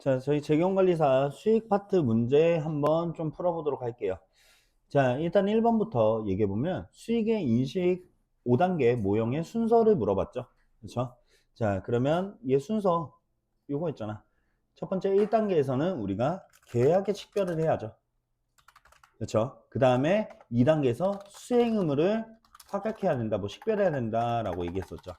자, 저희 재경관리사 수익 파트 문제 한번 좀 풀어보도록 할게요. 자, 일단 1번부터 얘기해보면 수익의 인식 5단계 모형의 순서를 물어봤죠. 그렇죠? 자, 그러면 얘 순서 요거 있잖아. 첫 번째 1단계에서는 우리가 계약의 식별을 해야죠. 그렇죠? 그 다음에 2단계에서 수행 의무를 파악해야 된다, 뭐 식별해야 된다라고 얘기했었죠.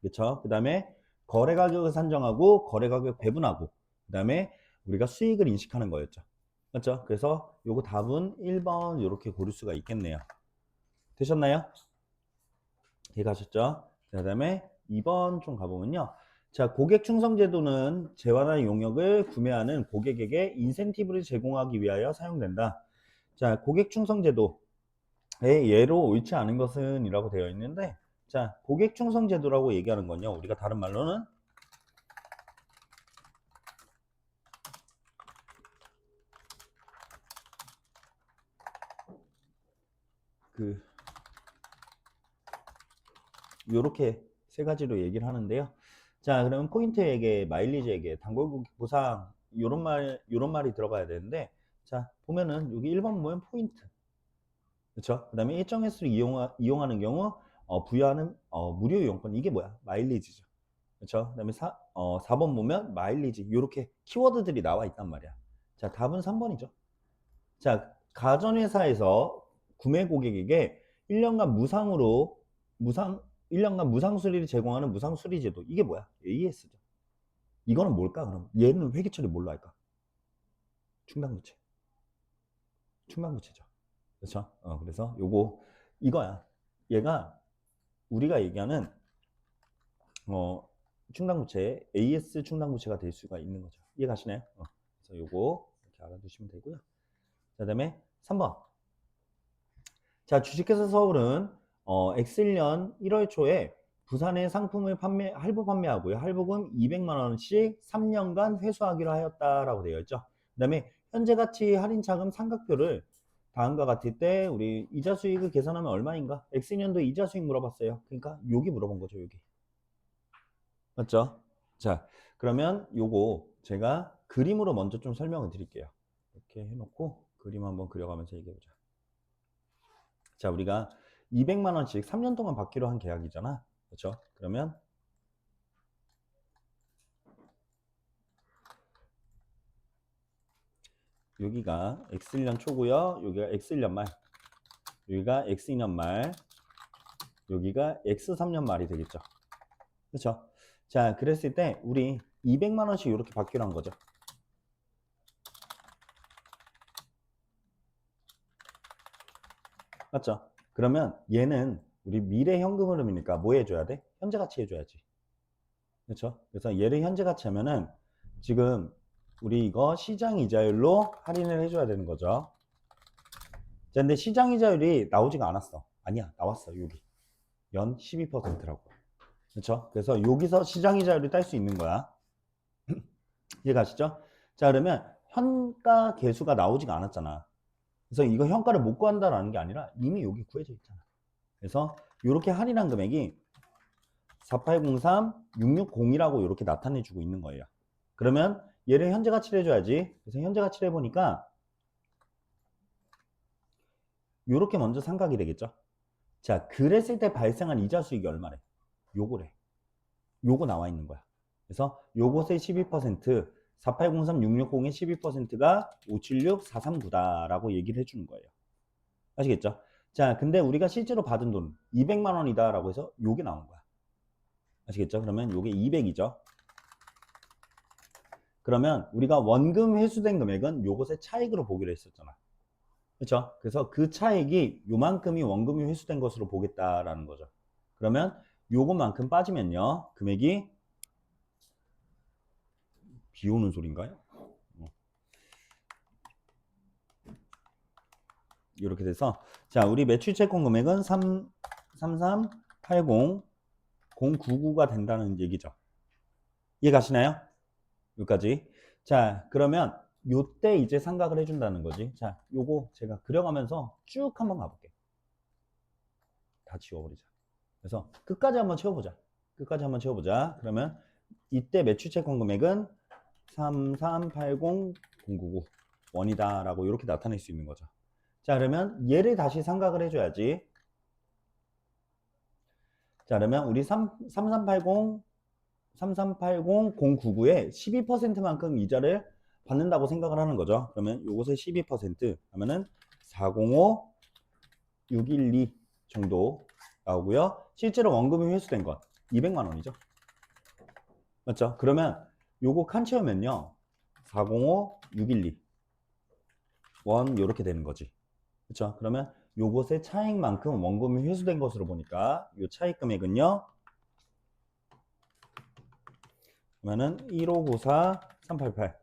그렇죠? 그 다음에 거래 가격을 산정하고 거래 가격 배분하고 그 다음에 우리가 수익을 인식하는 거였죠. 맞죠? 그래서 요거 답은 1번 이렇게 고를 수가 있겠네요. 되셨나요? 예, 가셨죠? 그 다음에 2번 좀 가보면요. 자, 고객 충성 제도는 재화나 용역을 구매하는 고객에게 인센티브를 제공하기 위하여 사용된다. 자, 고객 충성 제도의 예로 옳지 않은 것은 이라고 되어 있는데, 자, 고객 충성 제도라고 얘기하는 건요. 우리가 다른 말로는 요렇게 세 가지로 얘기를 하는데요. 자, 그러면 포인트에게, 마일리지에게, 단골 고객 보상 요런 말이 들어가야 되는데, 자, 보면은 여기 1번 보면 포인트. 그렇죠? 그다음에 일정 횟수를 이용하는 경우 부여하는 무료 이용권 이게 뭐야? 마일리지죠. 그렇죠? 그다음에 4번 보면 마일리지 요렇게 키워드들이 나와 있단 말이야. 자, 답은 3번이죠. 자, 가전회사에서 구매 고객에게 1년간 무상 1년간 무상 수리를 제공하는 무상 수리 제도. 이게 뭐야? AS죠. 이거는 뭘까? 그럼 얘는 회계 처리 뭘로 할까? 충당부채. 충당부채죠. 그렇죠? 그래서 요거 이거야. 얘가 우리가 얘기하는 어, 충당부채 AS 충당부채가 될 수가 있는 거죠. 이해 가시나요? 그래서 요거 이렇게 알아두시면 되고요. 자, 그다음에 3번. 자, 주식회사 서울은 X1년 1월 초에 부산에 상품을 할부 판매하고요. 할부금 200만 원씩 3년간 회수하기로 하였다라고 되어 있죠. 그다음에 현재 가치 할인 차금 삼각표를 다음과 같을 때 우리 이자 수익을 계산하면 얼마인가? X년도 이자 수익 물어봤어요. 그러니까 여기 물어본 거죠, 여기. 맞죠? 자, 그러면 요거 제가 그림으로 먼저 좀 설명을 드릴게요. 이렇게 해놓고 그림 한번 그려가면서 얘기해보자. 자, 우리가 200만 원씩 3년 동안 받기로 한 계약이잖아. 그렇죠? 그러면 여기가 X1년 초고요. 여기가 X1년 말. 여기가 X2년 말. 여기가 X3년 말이 되겠죠. 그렇죠? 자, 그랬을 때 우리 200만 원씩 이렇게 받기로 한 거죠. 맞죠? 그러면 얘는 우리 미래 현금 흐름이니까 뭐 해줘야 돼? 현재 가치 해줘야지. 그렇죠? 그래서 얘를 현재 가치 하면은 지금 우리 이거 시장 이자율로 할인을 해줘야 되는 거죠. 자, 근데 시장 이자율이 나오지가 않았어. 아니야, 나왔어, 여기. 연 12%라고. 그렇죠? 그래서 여기서 시장 이자율을 딸 수 있는 거야. 이해 가시죠? 자, 그러면 현가 계수가 나오지가 않았잖아. 그래서 이거 현가를 못 구한다라는 게 아니라 이미 여기 구해져 있잖아. 그래서 이렇게 할인한 금액이 4803660이라고 이렇게 나타내 주고 있는 거예요. 그러면 얘를 현재 가치를 해줘야지. 그래서 현재 가치를 해보니까 이렇게 먼저 삼각이 되겠죠. 자, 그랬을 때 발생한 이자 수익이 얼마래? 요거래. 요거 나와 있는 거야. 그래서 요것의 12%, 4803660의 12%가 576439다라고 얘기를 해주는 거예요. 아시겠죠? 자, 근데 우리가 실제로 받은 돈 200만 원이다라고 해서 요게 나온 거야. 아시겠죠? 그러면 요게 200이죠. 그러면 우리가 원금 회수된 금액은 요것의 차익으로 보기로 했었잖아. 그렇죠? 그래서 그 차익이 요만큼이 원금이 회수된 것으로 보겠다라는 거죠. 그러면 요것만큼 빠지면요. 금액이 비 오는 소리인가요? 이렇게 돼서 자, 우리 매출 채권 금액은 3380099가 된다는 얘기죠. 이해 가시나요? 여기까지. 자, 그러면 요때 이제 삼각을 해준다는 거지. 자, 요거 제가 그려가면서 쭉 한번 가볼게. 다 지워버리자. 그래서 끝까지 한번 채워보자. 끝까지 한번 채워보자. 그러면 이때 매출채권 금액은 3380099 원이다 라고 이렇게 나타낼 수 있는 거죠. 자, 그러면 얘를 다시 삼각을 해줘야지. 자, 그러면 우리 3380099에 12%만큼 이자를 받는다고 생각을 하는 거죠. 그러면 요것의 12% 하면은 405612 정도 나오고요. 실제로 원금이 회수된 건 200만 원이죠. 맞죠? 그러면 요거 칸 채우면요. 405612 원 요렇게 되는 거지. 그렇죠? 그러면 요것의 차익만큼 원금이 회수된 것으로 보니까 요 차익 금액은요. 그러면은 1594388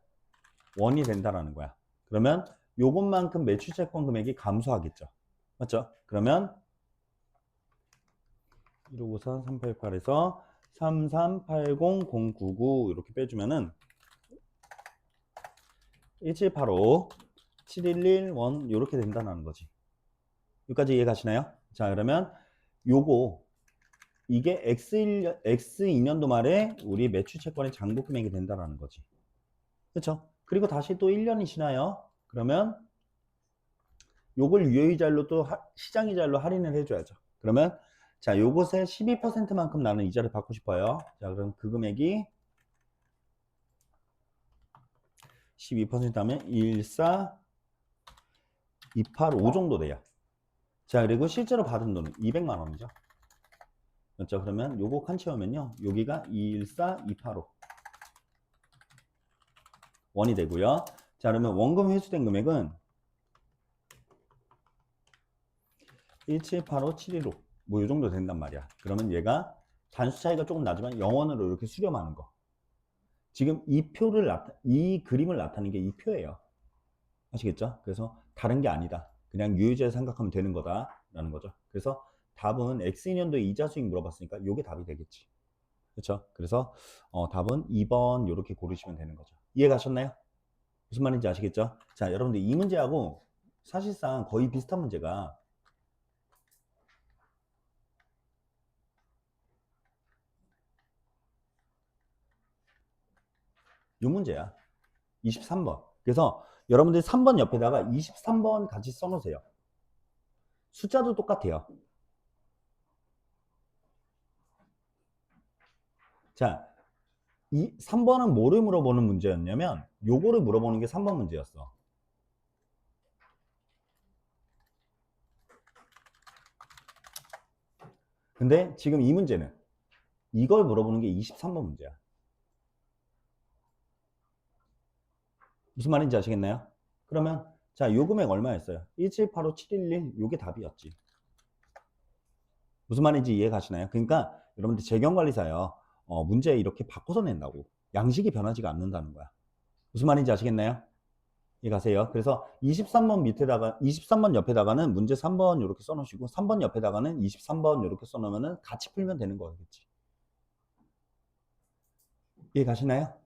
원이 된다라는 거야. 그러면 요것만큼 매출채권 금액이 감소하겠죠. 맞죠? 그러면 1594388에서 3380099 이렇게 빼주면은 1785 7111 이렇게 된다는 거지. 여기까지 이해가시나요? 자, 그러면 요거 이게 X2년도 말에 우리 매출채권의 장부 금액이 된다는 거지. 그렇죠? 그리고 다시 또 1년이 지나요. 그러면 요걸 유효이자율로 또 시장이자율로 할인을 해줘야죠. 그러면 자, 요것에 12%만큼 나는 이자를 받고 싶어요. 자, 그럼 그 금액이 12% 하면 14285 정도 돼요. 자, 그리고 실제로 받은 돈은 200만 원이죠. 맞죠? 그러면 요거 칸 채우면요. 여기가 214285 원이 되고요. 자, 그러면 원금 회수된 금액은 1785715 뭐 요 정도 된단 말이야. 그러면 얘가 단수 차이가 조금 나지만 0원으로 이렇게 수렴하는 거. 지금 이 그림을 나타내는 게 이 표예요. 아시겠죠? 그래서 다른 게 아니다. 그냥 유효자를 생각하면 되는 거다라는 거죠. 그래서 답은 X2년도에 이자 수익 물어봤으니까 요게 답이 되겠지. 그렇죠? 그래서 답은 2번 이렇게 고르시면 되는 거죠. 이해 가셨나요? 무슨 말인지 아시겠죠? 자, 여러분들 이 문제하고 사실상 거의 비슷한 문제가 이 문제야. 23번. 그래서 여러분들이 3번 옆에다가 23번 같이 써놓으세요. 숫자도 똑같아요. 자, 이 3번은 뭐를 물어보는 문제였냐면 요거를 물어보는 게 3번 문제였어. 근데 지금 이 문제는 이걸 물어보는 게 23번 문제야. 무슨 말인지 아시겠나요? 그러면 자, 요 금액 얼마였어요? 1785711 요게 답이었지. 무슨 말인지 이해 가시나요? 그러니까 여러분들 재경관리사요. 문제 이렇게 바꿔서 낸다고. 양식이 변하지가 않는다는 거야. 무슨 말인지 아시겠나요? 이해 가세요? 그래서 23번 밑에다가 23번 옆에다가는 문제 3번 이렇게 써놓으시고 3번 옆에다가는 23번 이렇게 써놓으면은 같이 풀면 되는 거겠지. 이해 가시나요?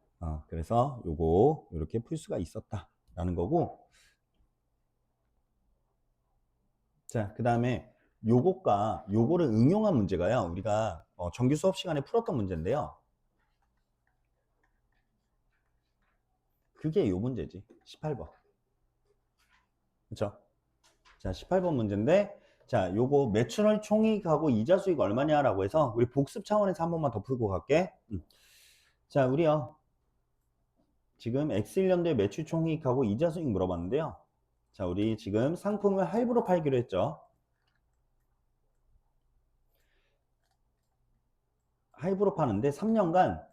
그래서 요거 이렇게 풀 수가 있었다라는 거고. 자, 그 다음에 요거가 요거를 응용한 문제가요. 우리가 정규 수업 시간에 풀었던 문제인데요. 그게 요 문제지. 18번. 그렇죠? 자, 18번 문제인데 자, 요거 매출월 총이익하고 이자 수익 얼마냐라고 해서 우리 복습 차원에서 한 번만 더 풀고 갈게. 자, 우리요. 지금 X1년도에 매출 총이익하고 이자 수익 물어봤는데요. 자, 우리 지금 상품을 할부로 팔기로 했죠. 할부로 파는데 3년간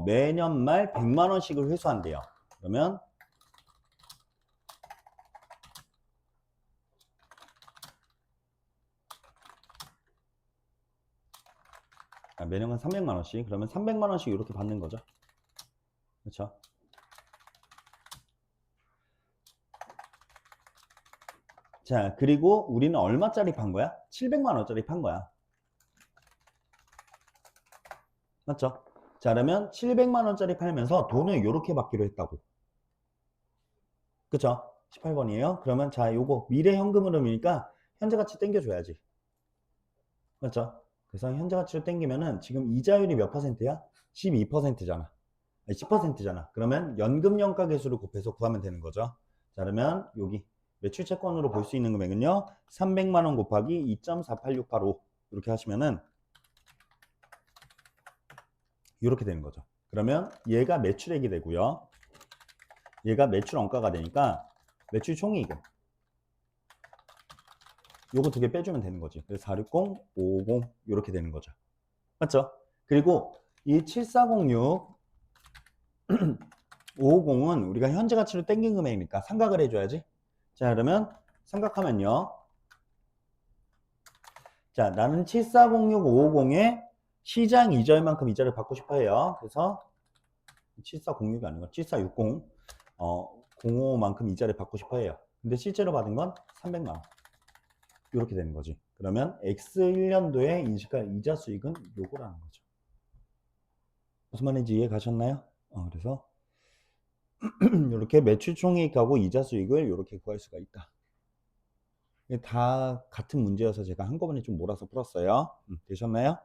매년 말 100만 원씩을 회수한대요. 그러면 매년간 300만 원씩 그러면 300만 원씩 이렇게 받는 거죠. 그렇죠? 자, 그리고 우리는 얼마짜리 판 거야? 700만 원짜리 판 거야. 맞죠? 자, 그러면 700만 원짜리 팔면서 돈을 이렇게 받기로 했다고. 그쵸? 18번이에요. 그러면 자, 요거 미래 현금 흐름이니까 현재 가치 땡겨줘야지. 맞죠? 그래서 현재 가치를 땡기면은 지금 이자율이 몇 퍼센트야? 12%잖아. 10%잖아. 그러면 연금연가 개수를 곱해서 구하면 되는 거죠. 자, 그러면 여기 매출 채권으로 볼 수 있는 금액은요. 300만 원 곱하기 2.48685 이렇게 하시면은 이렇게 되는 거죠. 그러면 얘가 매출액이 되고요. 얘가 매출 원가가 되니까 매출 총이익은 요거 두 개 빼주면 되는 거지. 그래서 460, 550 이렇게 되는 거죠. 맞죠? 그리고 이 7406, 550은 우리가 현재 가치로 땡긴 금액이니까 삼각을 해줘야지. 자, 그러면 삼각하면요. 자, 나는 7406, 550에 시장 이자율만큼 이자를 받고 싶어 해요. 그래서 7406이 아니고 7460, 05만큼 이자를 받고 싶어 해요. 근데 실제로 받은 건 300만 원. 이렇게 되는 거지. 그러면 X1년도에 인식할 이자 수익은 요거라는 거죠. 무슨 말인지 이해 가셨나요? 그래서 이렇게 매출 총이익하고 이자 수익을 이렇게 구할 수가 있다. 다 같은 문제여서 제가 한꺼번에 좀 몰아서 풀었어요. 되셨나요?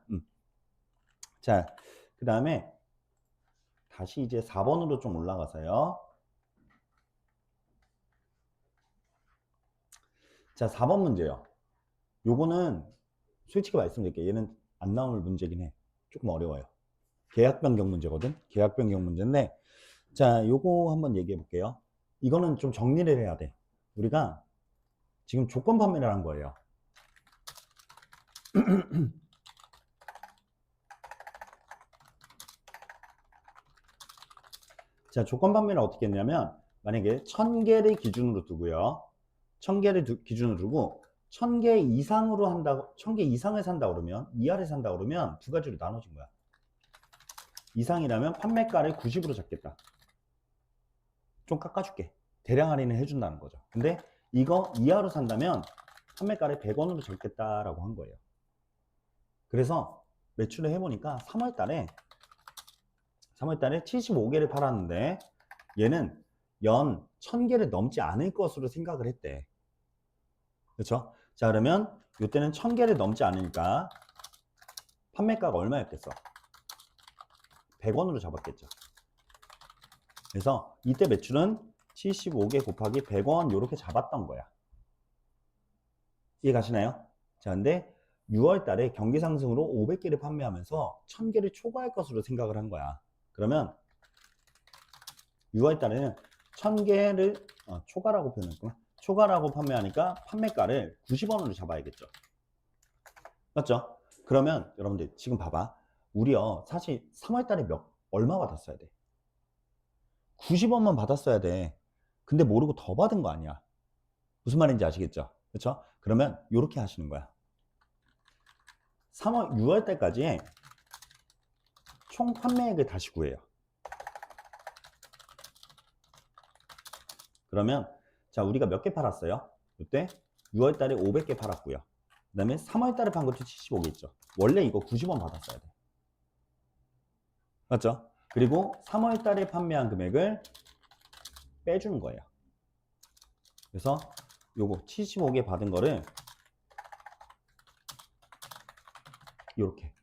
자, 그 다음에 다시 이제 4번으로 좀 올라가서요. 자, 4번 문제요. 요거는 솔직히 말씀드릴게요. 얘는 안 나올 문제긴 해. 조금 어려워요. 계약 변경 문제거든. 계약 변경 문제인데, 자, 요거 한번 얘기해 볼게요. 이거는 좀 정리를 해야 돼. 우리가 지금 조건 판매를 한 거예요. 자, 조건 판매를 어떻게 했냐면, 만약에 1000개를 기준으로 두고요. 1000개를 기준으로 두고, 1000개 이상으로 한다고, 1000개 이상을 산다 그러면, 이하를 산다 그러면 두 가지로 나눠진 거야. 이상이라면 판매가를 90으로 잡겠다. 좀 깎아줄게. 대량 할인을 해준다는 거죠. 근데 이거 이하로 산다면 판매가를 100원으로 잡겠다라고 한 거예요. 그래서 매출을 해보니까 3월 달에 75개를 팔았는데 얘는 연 1000개를 넘지 않을 것으로 생각을 했대. 그렇죠? 자, 그러면 이때는 1000개를 넘지 않으니까 판매가가 얼마였겠어? 100원으로 잡았겠죠. 그래서 이때 매출은 75개 곱하기 100원 이렇게 잡았던 거야. 이해 가시나요? 자, 근데 6월 달에 경기 상승으로 500개를 판매하면서 1000개를 초과할 것으로 생각을 한 거야. 그러면 6월 달에는 1000개를 초과라고 표현했구나. 초과라고 판매하니까 판매가를 90원으로 잡아야겠죠. 맞죠? 그러면 여러분들 지금 봐봐. 우리요 사실 3월 달에 얼마 받았어야 돼? 90원만 받았어야 돼. 근데 모르고 더 받은 거 아니야. 무슨 말인지 아시겠죠? 그렇죠? 그러면 이렇게 하시는 거야. 6월 달까지 총 판매액을 다시 구해요. 그러면 자, 우리가 몇 개 팔았어요? 이때 6월 달에 500개 팔았고요. 그 다음에 3월 달에 판 것도 75개 있죠. 원래 이거 90원 받았어야 돼. 맞죠? 그리고 3월 달에 판매한 금액을 빼주는 거예요. 그래서 요거 75개 받은 거를 이렇게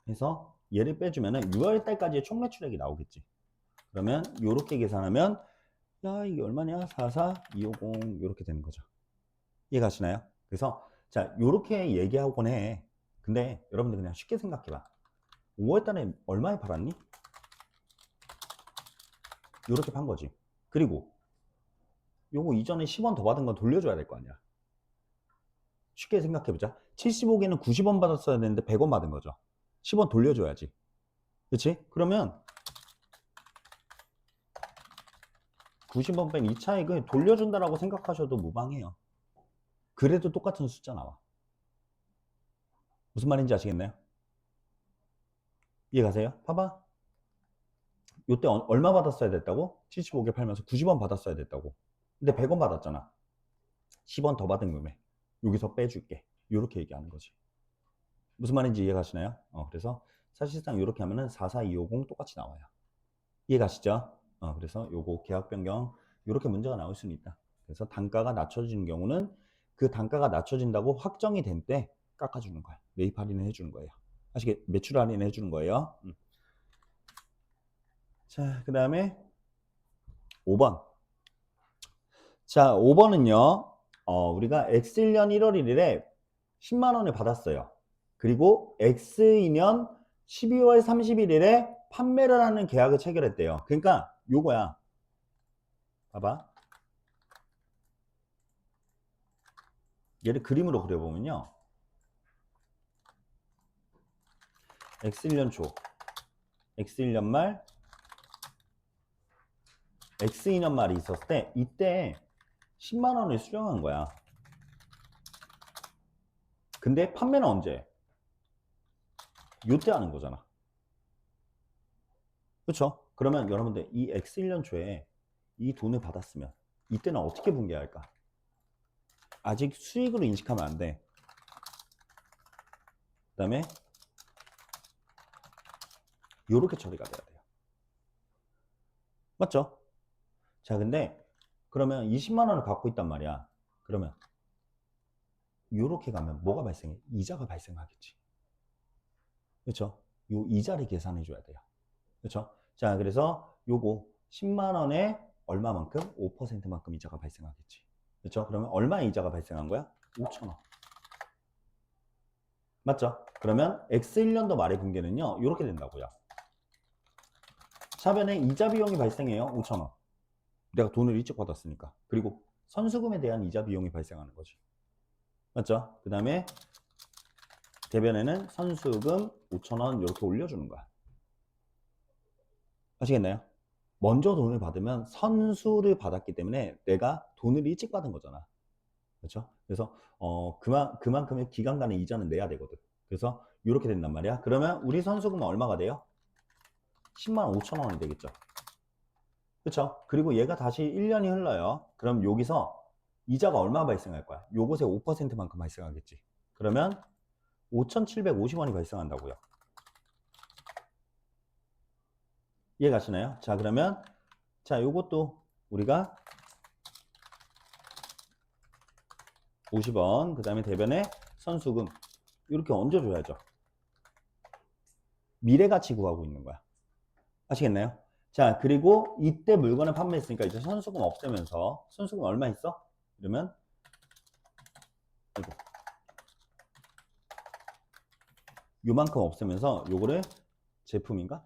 해서 얘를 빼주면은 6월 달까지의 총 매출액이 나오겠지. 그러면 이렇게 계산하면 야, 이게 얼마냐? 44, 250 이렇게 되는 거죠. 이해 가시나요? 그래서 자, 요렇게 얘기하곤 해. 근데 여러분들 그냥 쉽게 생각해봐. 5월 달에 얼마에 팔았니? 요렇게 판 거지. 그리고 요거 이전에 10원 더 받은 건 돌려줘야 될 거 아니야. 쉽게 생각해보자. 75개는 90원 받았어야 되는데 100원 받은 거죠. 10원 돌려줘야지. 그치? 그러면 90원 뺀 이 차익을 돌려준다라고 생각하셔도 무방해요. 그래도 똑같은 숫자 나와. 무슨 말인지 아시겠나요? 이해 가세요? 봐봐. 요때 얼마 받았어야 됐다고? 75개 팔면서 90원 받았어야 됐다고. 근데 100원 받았잖아. 10원 더 받은 금액. 여기서 빼줄게. 이렇게 얘기하는 거지. 무슨 말인지 이해 가시나요? 그래서 사실상 이렇게 하면은 44250 똑같이 나와요. 이해 가시죠? 그래서 요거 계약 변경 이렇게 문제가 나올 수는 있다. 그래서 단가가 낮춰지는 경우는 그 단가가 낮춰진다고 확정이 된 때 깎아주는 거야. 매입 할인을 해주는 거예요. 매출 할인을 해주는 거예요. 자, 그 다음에 5번. 자, 5번은요, 우리가 X1년 1월 1일에 10만 원을 받았어요. 그리고 X2년 12월 31일에 판매를 하는 계약을 체결했대요. 그러니까 요거야. 봐봐. 얘를 그림으로 그려보면요. X1년 초, X1년 말, X2년 말이 있었을 때 이때 10만 원을 수령한 거야. 근데 판매는 언제? 요때 하는 거잖아. 그렇죠? 그러면 여러분들 이 X1년 초에 이 돈을 받았으면 이때는 어떻게 분개할까? 아직 수익으로 인식하면 안 돼. 그 다음에 요렇게 처리가 돼야 돼요. 맞죠? 자, 근데 그러면 20만 원을 갖고 있단 말이야. 그러면 요렇게 가면 뭐가 발생해? 이자가 발생하겠지. 그렇죠? 요 이자를 계산해 줘야 돼요. 그렇죠? 자, 그래서 요거 10만 원에 얼마만큼? 5%만큼 이자가 발생하겠지. 그렇죠? 그러면 얼마의 이자가 발생한 거야? 5천 원. 맞죠? 그러면 X1년도 말의 분계는요, 이렇게 된다고요. 차변에 이자 비용이 발생해요. 5천 원. 내가 돈을 일찍 받았으니까. 그리고 선수금에 대한 이자 비용이 발생하는 거지. 맞죠? 그 다음에 대변에는 선수금 5천 원 이렇게 올려주는 거야. 아시겠나요? 먼저 돈을 받으면 선수를 받았기 때문에 내가 돈을 일찍 받은 거잖아. 그렇죠? 그래서 그만큼의 기간간의 이자는 내야 되거든. 그래서 이렇게 된단 말이야. 그러면 우리 선수금은 얼마가 돼요? 10만 5천 원이 되겠죠. 그렇죠? 그리고 얘가 다시 1년이 흘러요. 그럼 여기서 이자가 얼마 발생할 거야? 요것의 5%만큼 발생하겠지. 그러면 5,750원이 발생한다고요. 이해 가시나요? 자, 그러면 자, 요것도 우리가 50원, 그 다음에 대변에 선수금 이렇게 얹어줘야죠. 미래가치 구하고 있는 거야. 아시겠나요? 자, 그리고 이때 물건을 판매했으니까 이제 선수금 없애면서 선수금 얼마 있어? 이러면 이거 요만큼 없애면서 요거를 제품인가?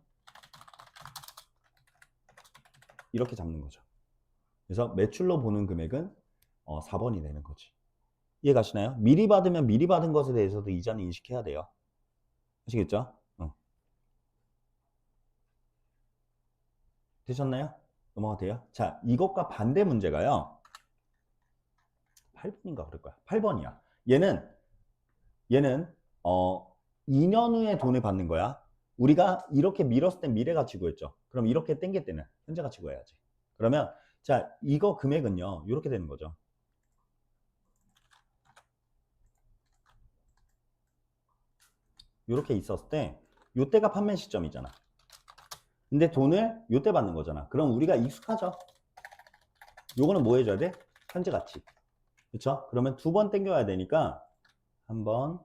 이렇게 잡는 거죠. 그래서 매출로 보는 금액은 4번이 되는 거지. 이해 가시나요? 미리 받으면 미리 받은 것에 대해서도 이자는 인식해야 돼요. 아시겠죠? 되셨나요? 넘어가도 돼요? 자, 이것과 반대 문제가요. 8번인가 그럴 거야. 8번이야. 얘는 2년 후에 돈을 받는 거야. 우리가 이렇게 밀었을 땐 미래가치 구했죠. 그럼 이렇게 땡길 때는 현재가치 구해야지. 그러면 자, 이거 금액은요. 이렇게 되는 거죠. 이렇게 있었을 때 요때가 판매 시점이잖아. 근데 돈을 요때 받는 거잖아. 그럼 우리가 익숙하죠. 요거는 뭐 해줘야 돼? 현재가치. 그렇죠? 그러면 두 번 땡겨야 되니까 한 번,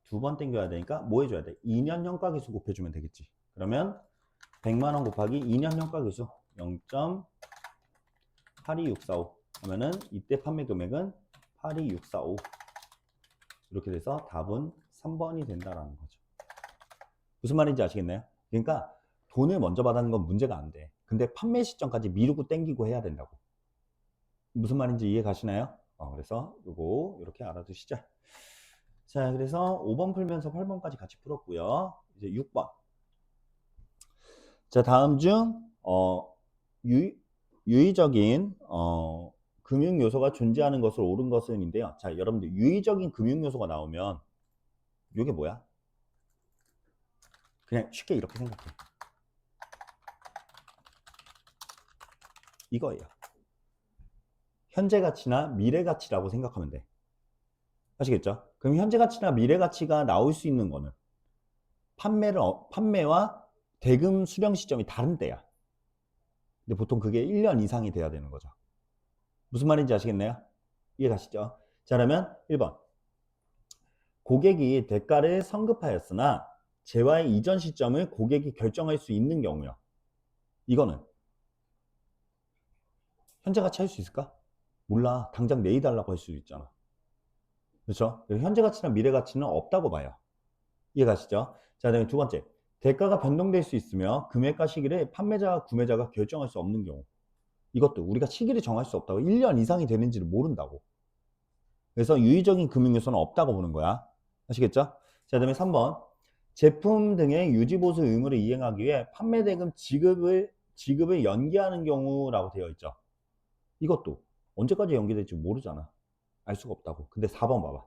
두 번 땡겨야 되니까 뭐 해줘야 돼? 2년 현가계수 곱해주면 되겠지. 그러면 100만 원 곱하기 2년 현가계수 0.82645 하면은 이때 판매 금액은 82645 이렇게 돼서 답은 3번이 된다라는 거죠. 무슨 말인지 아시겠나요? 그러니까 돈을 먼저 받는 건 문제가 안 돼. 근데 판매 시점까지 미루고 땡기고 해야 된다고. 무슨 말인지 이해 가시나요? 그래서 요거 이렇게 알아두시죠. 자, 그래서 5번 풀면서 8번까지 같이 풀었고요. 이제 6번. 자, 다음 중 유의적인 금융 요소가 존재하는 것으로 옳은 것은인데요. 자, 여러분들 유의적인 금융 요소가 나오면 이게 뭐야? 그냥 쉽게 이렇게 생각해. 이거예요. 현재 가치나 미래 가치라고 생각하면 돼. 아시겠죠? 그럼 현재 가치나 미래 가치가 나올 수 있는 거는 판매와 대금 수령 시점이 다른 때야. 근데 보통 그게 1년 이상이 돼야 되는 거죠. 무슨 말인지 아시겠나요? 이해 가시죠? 자, 그러면 1번. 고객이 대가를 선급하였으나 재화의 이전 시점을 고객이 결정할 수 있는 경우요. 이거는 현재 가치 할 수 있을까? 몰라. 당장 내일달라고 할 수도 있잖아. 그렇죠? 현재 가치나 미래 가치는 없다고 봐요. 이해가시죠? 자, 그다음에 두 번째. 대가가 변동될 수 있으며 금액과 시기를 판매자와 구매자가 결정할 수 없는 경우. 이것도 우리가 시기를 정할 수 없다고. 1년 이상이 되는지를 모른다고. 그래서 유의적인 금융 요소는 없다고 보는 거야. 아시겠죠? 자, 그다음에 3번. 제품 등의 유지 보수 의무를 이행하기 위해 판매 대금 지급을 연기하는 경우라고 되어 있죠. 이것도 언제까지 연기될지 모르잖아. 알 수가 없다고. 근데 4번 봐봐.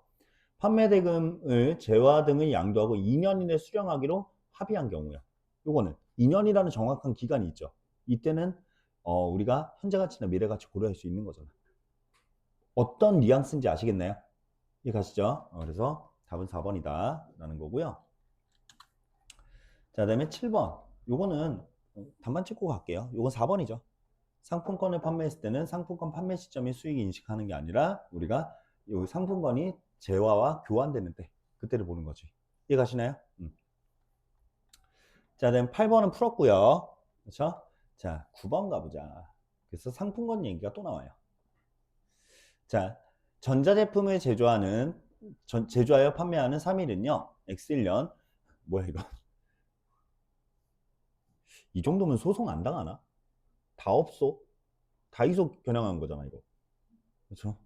판매 대금을 재화 등을 양도하고 2년 이내 수령하기로 합의한 경우야. 요거는 2년이라는 정확한 기간이 있죠. 이때는 우리가 현재 가치나 미래 가치 고려할 수 있는 거잖아. 어떤 뉘앙스인지 아시겠나요? 이해 가시죠? 그래서 답은 4번이다 라는 거고요. 자, 그다음에 7번. 요거는 답만 찍고 갈게요. 요건 4번이죠. 상품권을 판매했을 때는 상품권 판매 시점에 수익 인식하는 게 아니라 우리가 이 상품권이 재화와 교환되는 때 그때를 보는 거지. 이해 가시나요? 자, 그다음 8번은 풀었고요. 그렇죠? 자, 9번 가보자. 그래서 상품권 얘기가 또 나와요. 자, 전자제품을 제조하여 판매하는 3일은요. X1년 뭐야 이거? 이 정도면 소송 안 당하나? 다 없어. 다이소 겨냥한 거잖아 이거. 그렇죠?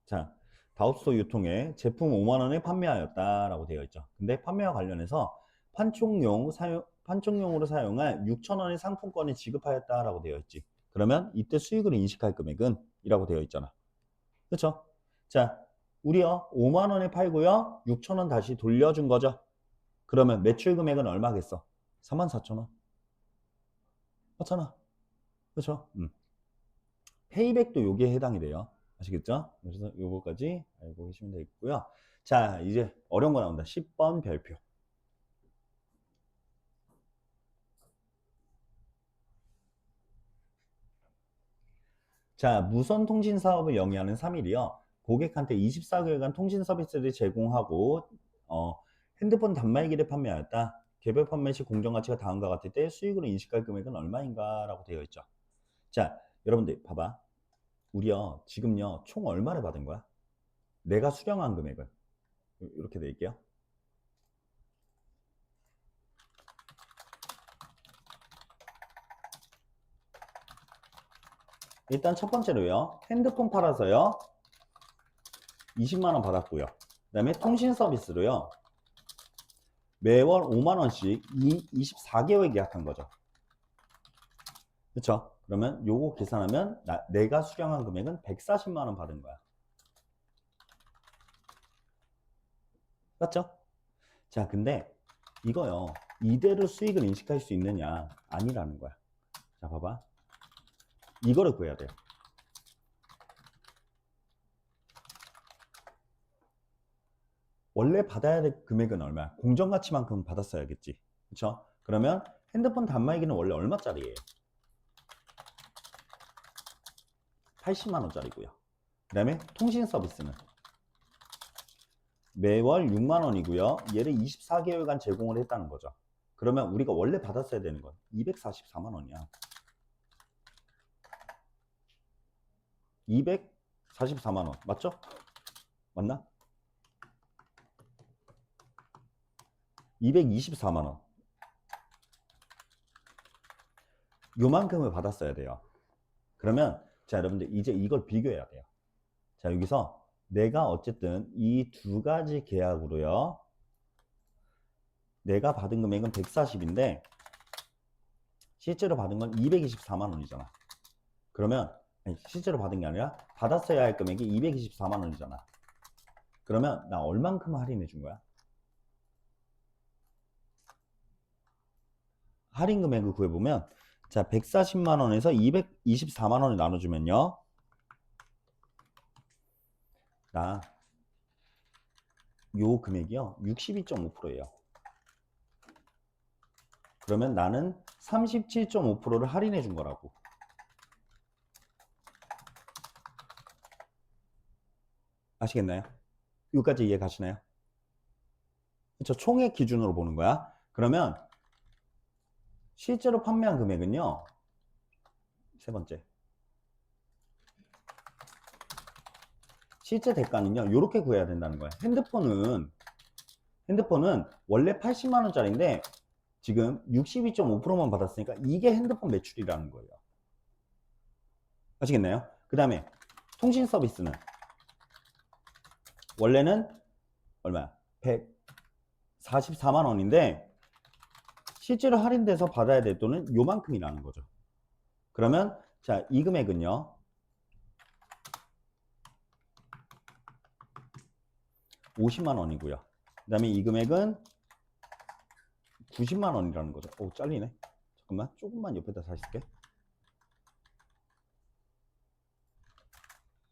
자, 다업소 유통에 제품 5만 원에 판매하였다라고 되어 있죠. 근데 판매와 관련해서 판촉용으로 사용할 6천 원의 상품권을 지급하였다라고 되어 있지. 그러면 이때 수익을 인식할 금액은 이라고 되어 있잖아. 그렇죠? 자, 우리요 5만 원에 팔고요 6천 원 다시 돌려준 거죠. 그러면 매출 금액은 얼마겠어? 44,000원. 맞잖아. 그렇죠? 페이백도 여기에 해당이 돼요. 아시겠죠? 그래서 요거까지 알고 계시면 되겠고요. 자, 이제 어려운 거 나온다. 10번 별표. 자, 무선 통신 사업을 영위하는 3일이요. 고객한테 24개월간 통신 서비스를 제공하고 핸드폰 단말기를 판매하였다. 개별 판매 시 공정가치가 다음과 같을 때 수익으로 인식할 금액은 얼마인가 라고 되어 있죠. 자, 여러분들 봐봐. 우리요 지금요 총 얼마를 받은 거야? 내가 수령한 금액을 이렇게 드릴게요. 일단 첫 번째로요. 핸드폰 팔아서요. 20만 원 받았고요. 그 다음에 통신 서비스로요. 매월 5만 원씩 24개월 계약한 거죠. 그렇죠? 그러면 요거 계산하면 내가 수령한 금액은 140만 원 받은 거야. 맞죠? 자, 근데 이거요. 이대로 수익을 인식할 수 있느냐? 아니라는 거야. 자, 봐봐. 이거를 구해야 돼요. 원래 받아야 될 금액은 얼마야? 공정가치만큼 받았어야겠지. 그렇죠? 그러면 핸드폰 단말기는 원래 얼마짜리예요? 80만 원짜리고요. 그 다음에 통신 서비스는 매월 6만 원이고요. 얘를 24개월간 제공을 했다는 거죠. 그러면 우리가 원래 받았어야 되는 건 244만 원이야. 244만 원. 맞죠? 맞나? 224만 원. 요만큼을 받았어야 돼요. 그러면 자, 여러분들 이제 이걸 비교해야 돼요. 자, 여기서 내가 어쨌든 이 두 가지 계약으로요. 내가 받은 금액은 140인데 실제로 받은 건 224만 원이잖아. 그러면 실제로 받은 게 아니라 받았어야 할 금액이 224만 원이잖아. 그러면 나 얼만큼 할인해 준 거야? 할인 금액을 구해보면 자 140만 원에서 224만 원을 나눠주면요. 나 요 금액이요 62.5%예요. 그러면 나는 37.5%를 할인해 준 거라고. 아시겠나요? 여기까지 이해 가시나요? 그쵸? 총액 기준으로 보는 거야. 그러면 실제로 판매한 금액은요. 세 번째. 실제 대가는요. 이렇게 구해야 된다는 거예요. 핸드폰은 원래 80만 원짜리인데 지금 62.5%만 받았으니까 이게 핸드폰 매출이라는 거예요. 아시겠나요? 그 다음에 통신 서비스는 원래는 얼마야? 144만 원인데 실제로 할인돼서 받아야 될 돈은 요만큼이라는 거죠. 그러면 자, 이 금액은요. 50만 원이고요. 그 다음에 이 금액은 90만 원이라는 거죠. 오, 잘리네. 잠깐만, 조금만 옆에다 다시 쓸게.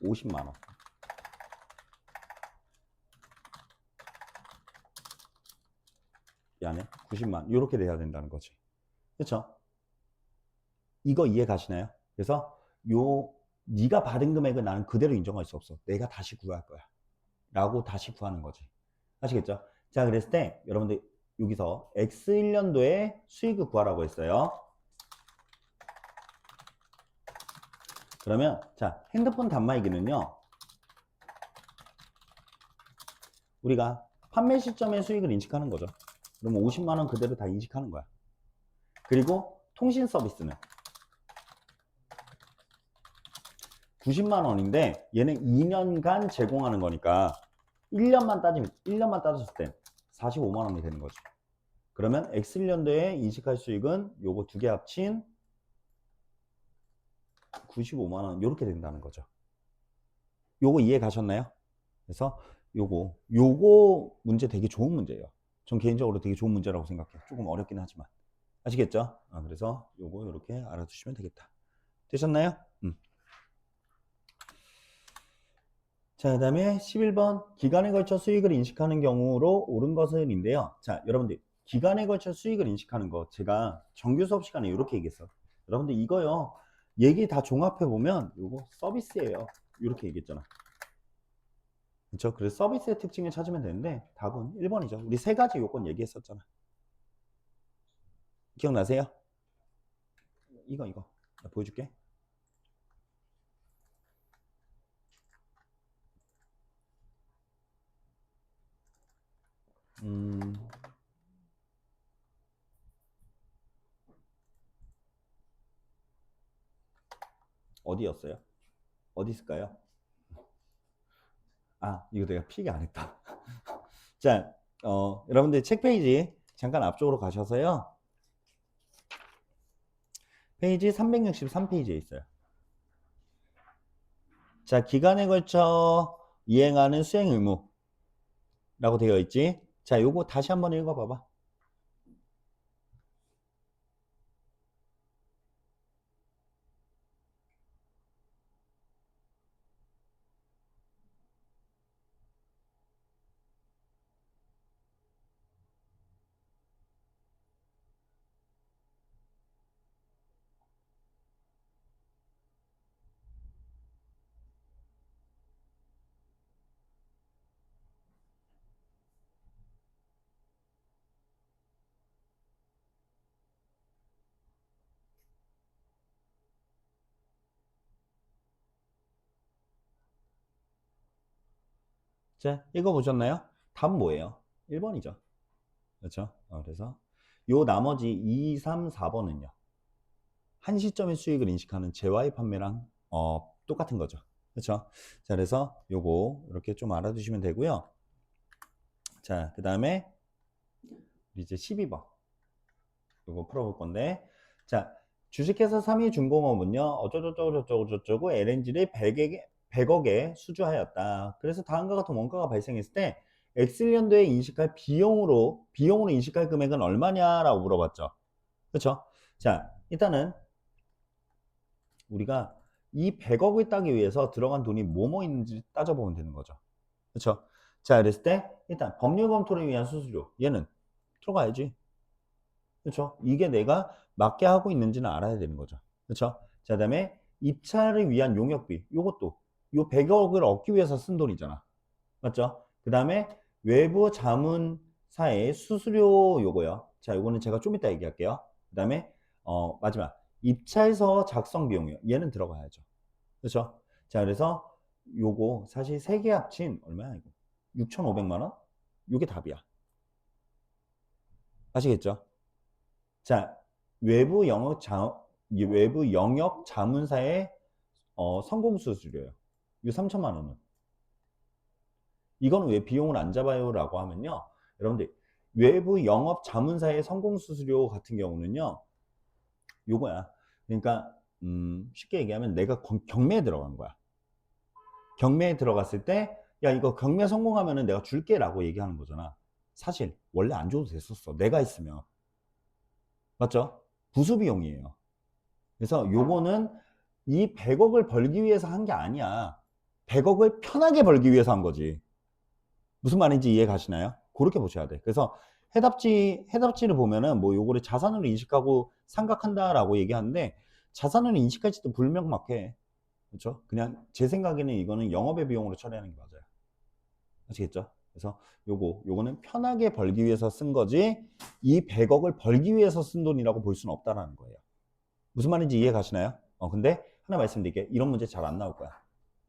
50만 원. 미안해. 90만. 이렇게 돼야 된다는 거지. 그렇죠? 이거 이해 가시나요? 그래서 네가 받은 금액은 나는 그대로 인정할 수 없어. 내가 다시 구할 거야. 라고 다시 구하는 거지. 아시겠죠? 자, 그랬을 때 여러분들 여기서 X1년도에 수익을 구하라고 했어요. 그러면 자, 핸드폰 단말기는요. 우리가 판매 시점의 수익을 인식하는 거죠. 그러면 50만 원 그대로 다 인식하는 거야. 그리고 통신 서비스는 90만 원인데 얘는 2년간 제공하는 거니까 1년만 따졌을 땐 45만 원이 되는 거죠. 그러면 X1년도에 인식할 수익은 요거 두 개 합친 95만 원 이렇게 된다는 거죠. 요거 이해 가셨나요? 그래서 요거 문제 되게 좋은 문제예요. 전 개인적으로 되게 좋은 문제라고 생각해요. 조금 어렵긴 하지만. 아시겠죠? 그래서 요거 이렇게 알아두시면 되겠다. 되셨나요? 자, 그 다음에 11번 기간에 걸쳐 수익을 인식하는 경우로 옳은 것은 인데요. 자, 여러분들 기간에 걸쳐 수익을 인식하는 거 제가 정규 수업 시간에 이렇게 얘기했어. 여러분들 이거요. 얘기 다 종합해 보면 요거 서비스예요. 이렇게 얘기했잖아. 그렇죠? 그래서 서비스의 특징을 찾으면 되는데 답은 1번이죠. 우리 세 가지 요건 얘기했었잖아. 기억나세요? 이거 나 보여줄게. 어디였어요? 어디 있을까요? 이거 내가 필기 안 했다. 자, 여러분들 책 페이지 잠깐 앞쪽으로 가셔서요. 페이지 363페이지에 있어요. 자, 기간에 걸쳐 이행하는 수행 의무라고 되어 있지. 자, 요거 다시 한번 읽어봐봐. 자, 읽어보셨나요? 답 뭐예요? 1번이죠. 그렇죠? 그래서 요 나머지 2, 3, 4번은요. 한 시점의 수익을 인식하는 재화의 판매랑 똑같은 거죠. 그렇죠? 자, 그래서 요거 이렇게 좀 알아두시면 되고요. 자, 그 다음에 이제 12번 요거 풀어볼 건데, 자, 주식회사 3위 중공업은요 어쩌고저쩌고 LNG를 100억에 수주하였다. 그래서 다음과 같은 원가가 발생했을 때 X년도에 인식할 비용으로 인식할 금액은 얼마냐라고 물어봤죠. 그렇죠? 자, 일단은 우리가 이 100억을 따기 위해서 들어간 돈이 뭐뭐 있는지 따져보면 되는 거죠. 그렇죠? 자, 그랬을 때 일단 법률 검토를 위한 수수료 얘는 들어가야지. 그렇죠? 이게 내가 맞게 하고 있는지는 알아야 되는 거죠. 그렇죠? 자, 그다음에 입찰을 위한 용역비 요것도 요 100억을 얻기 위해서 쓴 돈이잖아. 맞죠? 그다음에 외부 자문사의 수수료 요거요. 자, 요거는 제가 좀 이따 얘기할게요. 그다음에 마지막 입찰서 작성 비용이요. 얘는 들어가야죠. 그렇죠? 자, 그래서 요거 사실 세 개 합친 얼마야 이거? 6,500만 원? 요게 답이야. 아시겠죠? 자, 외부 영역 자문사의 성공 수수료예요. 이 3천만 원은. 이거는 왜 비용을 안 잡아요? 라고 하면요. 여러분들, 외부 영업 자문사의 성공 수수료 같은 경우는요. 요거야. 그러니까, 쉽게 얘기하면 내가 경매에 들어간 거야. 경매에 들어갔을 때, 야, 이거 경매 성공하면은 내가 줄게 라고 얘기하는 거잖아. 사실, 원래 안 줘도 됐었어. 내가 있으면. 맞죠? 부수 비용이에요. 그래서 요거는 이 100억을 벌기 위해서 한 게 아니야. 100억을 편하게 벌기 위해서 한 거지. 무슨 말인지 이해 가시나요? 그렇게 보셔야 돼. 그래서 해답지를 보면은 뭐 요거를 자산으로 인식하고 생각한다라고 얘기하는데 자산으로 인식할지도 불명확해. 그렇죠? 그냥 제 생각에는 이거는 영업의 비용으로 처리하는 게 맞아요. 아시겠죠? 그래서 요거는 편하게 벌기 위해서 쓴 거지 이 100억을 벌기 위해서 쓴 돈이라고 볼 수는 없다라는 거예요. 무슨 말인지 이해 가시나요? 근데 하나 말씀드릴게요. 이런 문제 잘 안 나올 거야.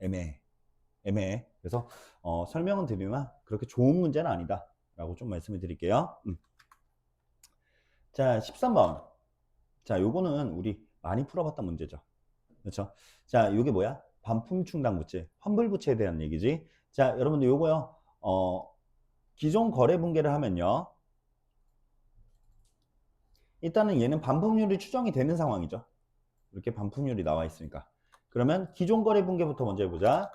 애매해. 그래서 설명은 드리지만 그렇게 좋은 문제는 아니다. 라고 좀 말씀을 드릴게요. 자, 13번. 자, 요거는 우리 많이 풀어봤던 문제죠. 그렇죠? 자, 요게 뭐야? 반품 충당 부채, 환불 부채에 대한 얘기지. 자, 여러분들 요거요. 기존 거래 분계를 하면요. 일단은 얘는 반품률이 추정이 되는 상황이죠. 이렇게 반품률이 나와 있으니까. 그러면 기존 거래 분계부터 먼저 해보자.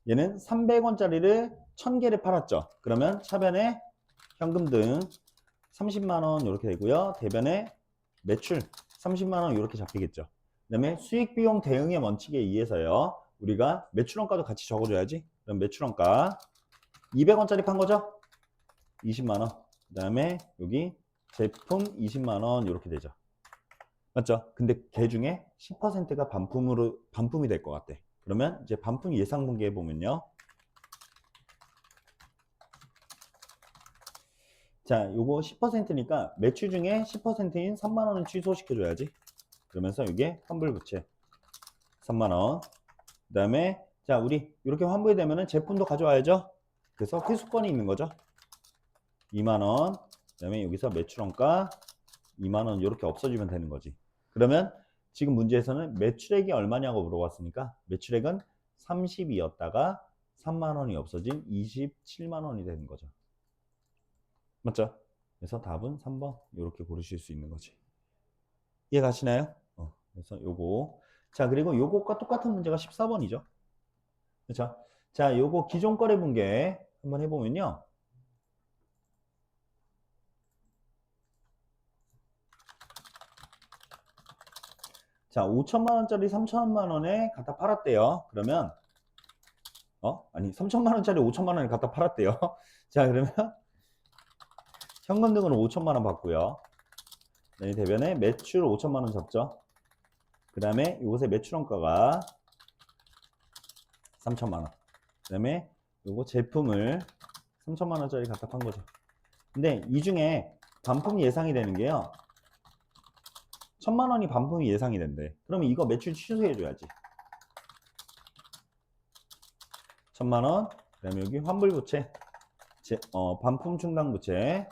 얘는 300원짜리를 1000개를 팔았죠. 그러면 차변에 현금 등 30만원 이렇게 되고요. 대변에 매출 30만원 이렇게 잡히겠죠. 그 다음에 수익비용 대응의 원칙에 의해서요. 우리가 매출원가도 같이 적어줘야지. 그럼 매출원가 200원짜리 판 거죠? 20만원. 그 다음에 여기 제품 20만원 이렇게 되죠. 맞죠? 근데 그 중에 10%가 반품이 될 것 같아. 그러면 이제 반품 예상 분기해 보면요. 자, 요거 10%니까 매출 중에 10%인 3만 원을 취소시켜 줘야지. 그러면서 이게 환불부채 3만 원. 그다음에 자, 우리 이렇게 환불이 되면은 제품도 가져와야죠. 그래서 회수권이 있는 거죠. 2만 원. 그다음에 여기서 매출원가 2만 원 이렇게 없어지면 되는 거지. 그러면 지금 문제에서는 매출액이 얼마냐고 물어봤으니까 매출액은 30이었다가 3만 원이 없어진 27만 원이 되는 거죠. 맞죠? 그래서 답은 3번 이렇게 고르실 수 있는 거지. 이해 가시나요? 그래서 요거. 자, 그리고 요것과 똑같은 문제가 14번이죠. 그렇죠? 자, 요거 기존 거래 분계 한번 해보면요. 자, 5천만 원짜리 3천만 원에 갖다 팔았대요. 그러면 아니 3천만 원짜리 5천만 원에 갖다 팔았대요. 자, 그러면 현금 등으로 5천만 원 받고요. 네, 대변에 매출 5천만 원 잡죠. 그 다음에 이곳의 매출원가가 3천만 원. 그 다음에 요거 제품을 3천만 원짜리 갖다 판 거죠. 근데 이 중에 반품이 예상이 되는 게요. 1,000만 원이 반품이 예상이 된대. 그러면 이거 매출 취소해 줘야지. 1,000만 원. 그 다음에 여기 환불부채. 반품 충당부채.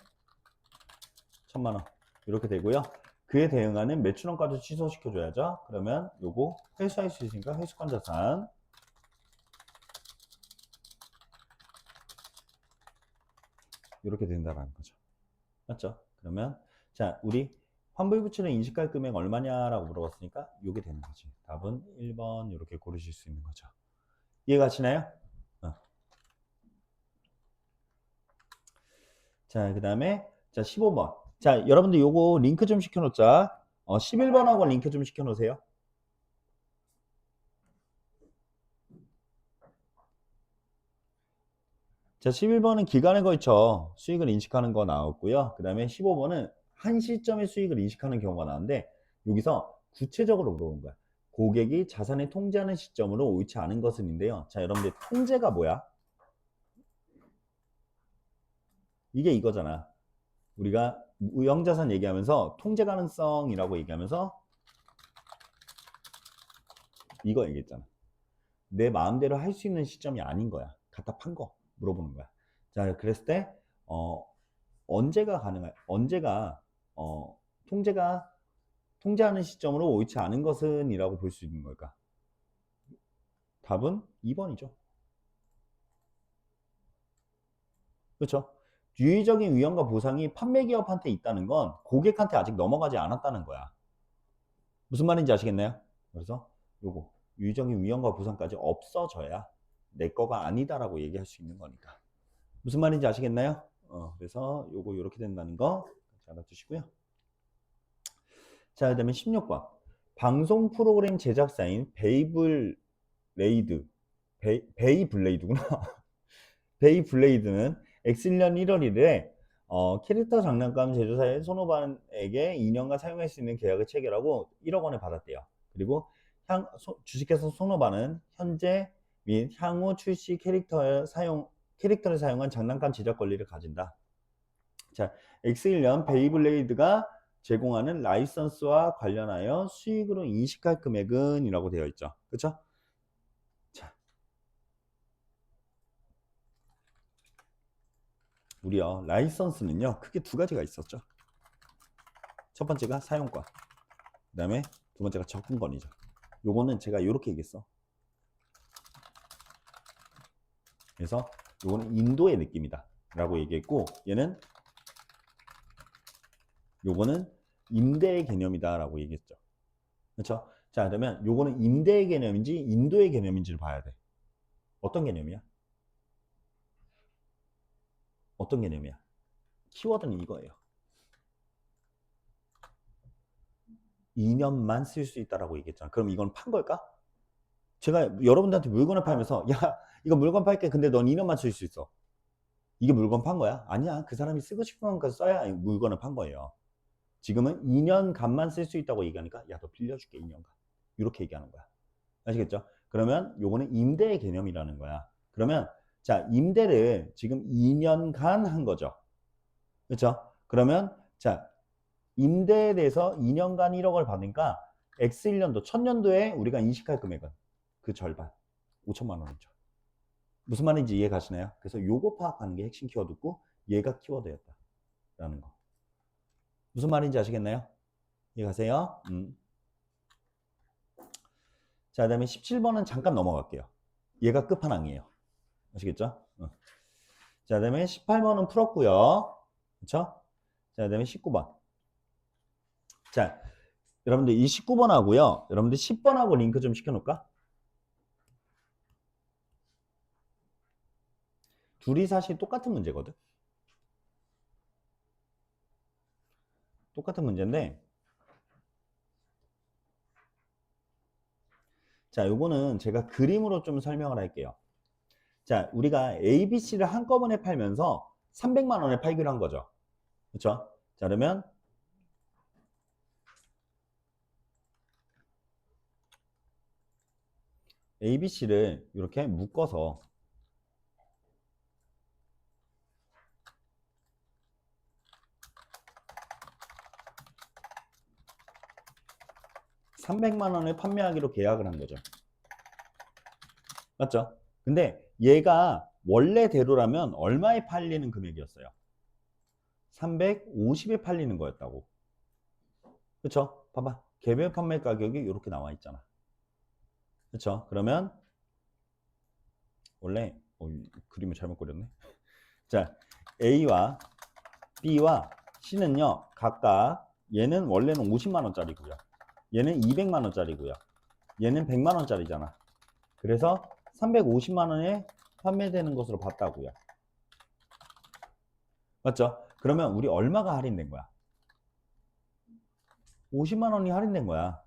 1,000만 원. 이렇게 되고요. 그에 대응하는 매출원가도 취소시켜 줘야죠. 그러면 요거 회수할 수 있으니까 회수권 자산. 이렇게 된다라는 거죠. 맞죠? 그러면 자, 우리 환불부채는 인식할 금액 얼마냐라고 물어봤으니까 이게 되는 거지. 답은 1번 이렇게 고르실 수 있는 거죠. 이해가시나요? 자, 그 다음에 자 15번. 자, 여러분들 요거 링크 좀 시켜놓자. 11번하고 링크 좀 시켜놓으세요. 자, 11번은 기간에 걸쳐 수익을 인식하는 거 나왔고요. 그 다음에 15번은 한 시점의 수익을 인식하는 경우가 나왔는데 여기서 구체적으로 물어본 거야. 고객이 자산을 통제하는 시점으로 옳지 않은 것은인데요. 자, 여러분들 통제가 뭐야? 이게 이거잖아. 우리가 무형자산 얘기하면서 통제 가능성이라고 얘기하면서 이거 얘기했잖아. 내 마음대로 할 수 있는 시점이 아닌 거야. 갖다 판 거 물어보는 거야. 자, 그랬을 때 언제가 가능할, 언제가 통제가 통제하는 시점으로 옳지 않은 것은 이라고 볼 수 있는 걸까? 답은 2번이죠. 그렇죠? 유의적인 위험과 보상이 판매 기업한테 있다는 건 고객한테 아직 넘어가지 않았다는 거야. 무슨 말인지 아시겠나요? 그래서 요거 유의적인 위험과 보상까지 없어져야 내 거가 아니다라고 얘기할 수 있는 거니까. 무슨 말인지 아시겠나요? 그래서 요거 이렇게 된다는 거 잘 알아두시고요. 자, 그다음에 16번. 방송 프로그램 제작사인 베이블레이드구나. 베이블레이드는 엑슬년 1월 1일에 캐릭터 장난감 제조사의 손오반에게 2년간 사용할 수 있는 계약을 체결하고 1억 원을 받았대요. 그리고 주식회사 손오반은 현재 및 향후 출시 캐릭터를 사용한 장난감 제작 권리를 가진다. 자, X1년 베이블레이드가 제공하는 라이선스와 관련하여 수익으로 인식할 금액은 이라고 되어 있죠. 그렇죠? 자, 우리요 라이선스는요 크게 두 가지가 있었죠. 첫 번째가 사용권, 그 다음에 두 번째가 접근권이죠. 요거는 제가 이렇게 얘기했어. 그래서 요거는 인도의 느낌이다 라고 얘기했고, 요거는 임대의 개념이다 라고 얘기했죠. 그렇죠? 자, 그러면 요거는 임대의 개념인지 인도의 개념인지를 봐야 돼. 어떤 개념이야? 어떤 개념이야? 키워드는 이거예요. 2년만 쓸 수 있다라고 얘기했잖아. 그럼 이건 판 걸까? 제가 여러분들한테 물건을 팔면서 야, 이거 물건 팔게. 근데 넌 2년만 쓸 수 있어. 이게 물건 판 거야? 아니야. 그 사람이 쓰고 싶은 만큼 써야 물건을 판 거예요. 지금은 2년간만 쓸 수 있다고 얘기하니까 야, 너 빌려줄게 2년간. 이렇게 얘기하는 거야. 아시겠죠? 그러면 요거는 임대의 개념이라는 거야. 그러면 자, 임대를 지금 2년간 한 거죠. 그렇죠? 그러면 자, 임대에 대해서 2년간 1억을 받으니까 X1년도, 1000년도에 우리가 인식할 금액은 그 절반, 5천만 원이죠. 무슨 말인지 이해 가시나요? 그래서 요거 파악하는 게 핵심 키워드고 얘가 키워드였다라는 거. 무슨 말인지 아시겠나요? 이해 가세요? 자, 그다음에 17번은 잠깐 넘어갈게요. 얘가 끝판왕이에요. 아시겠죠? 자, 그다음에 18번은 풀었고요. 그렇죠? 자, 그다음에 19번. 자, 여러분들 이 19번하고요. 여러분들 10번하고 링크 좀 시켜놓을까? 둘이 사실 똑같은 문제거든. 똑같은 문제인데, 자, 요거는 제가 그림으로 좀 설명을 할게요. 자, 우리가 ABC를 한꺼번에 팔면서 300만 원에 팔기로 한 거죠. 그렇죠? 자, 그러면 ABC를 이렇게 묶어서 300만 원에 판매하기로 계약을 한 거죠. 맞죠? 근데 얘가 원래대로라면 얼마에 팔리는 금액이었어요? 350에 팔리는 거였다고. 그쵸? 봐봐. 개별 판매 가격이 이렇게 나와 있잖아. 그쵸? 그러면 원래 그림을 잘못 그렸네. 자, A와 B와 C는요 각각 얘는 원래는 50만 원짜리고요. 얘는 200만 원짜리고요. 얘는 100만 원짜리잖아. 그래서 350만 원에 판매되는 것으로 봤다고요. 맞죠? 그러면 우리 얼마가 할인된 거야? 50만 원이 할인된 거야.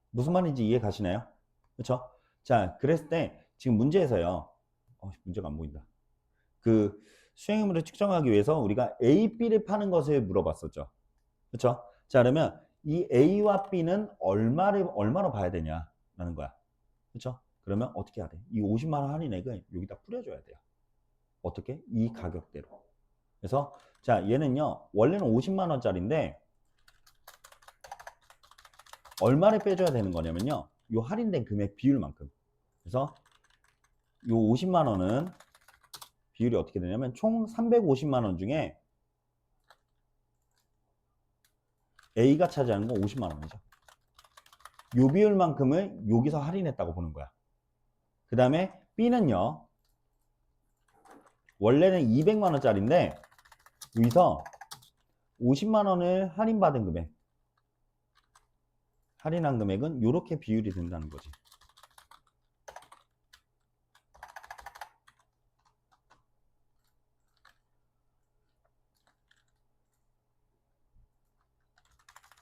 무슨 말인지 이해 가시나요? 그렇죠? 자, 그랬을 때 지금 문제에서요. 문제가 안 보인다. 그 수익률을 측정하기 위해서 우리가 A, B를 파는 것을 물어봤었죠. 그렇죠? 자, 그러면 이 A와 B는 얼마로 봐야 되냐라는 거야. 그렇죠? 그러면 어떻게 해야 돼? 이 50만 원 할인액을 여기다 뿌려줘야 돼요. 어떻게? 이 가격대로. 그래서 자, 얘는요. 원래는 50만 원짜리인데 얼마를 빼줘야 되는 거냐면요. 이 할인된 금액 비율만큼. 그래서 이 50만 원은 비율이 어떻게 되냐면 총 350만 원 중에 A가 차지하는 건 50만 원이죠. 요 비율만큼을 여기서 할인했다고 보는 거야. 그 다음에 B는요. 원래는 200만 원짜리인데 여기서 50만 원을 할인받은 금액, 할인한 금액은 이렇게 비율이 된다는 거지.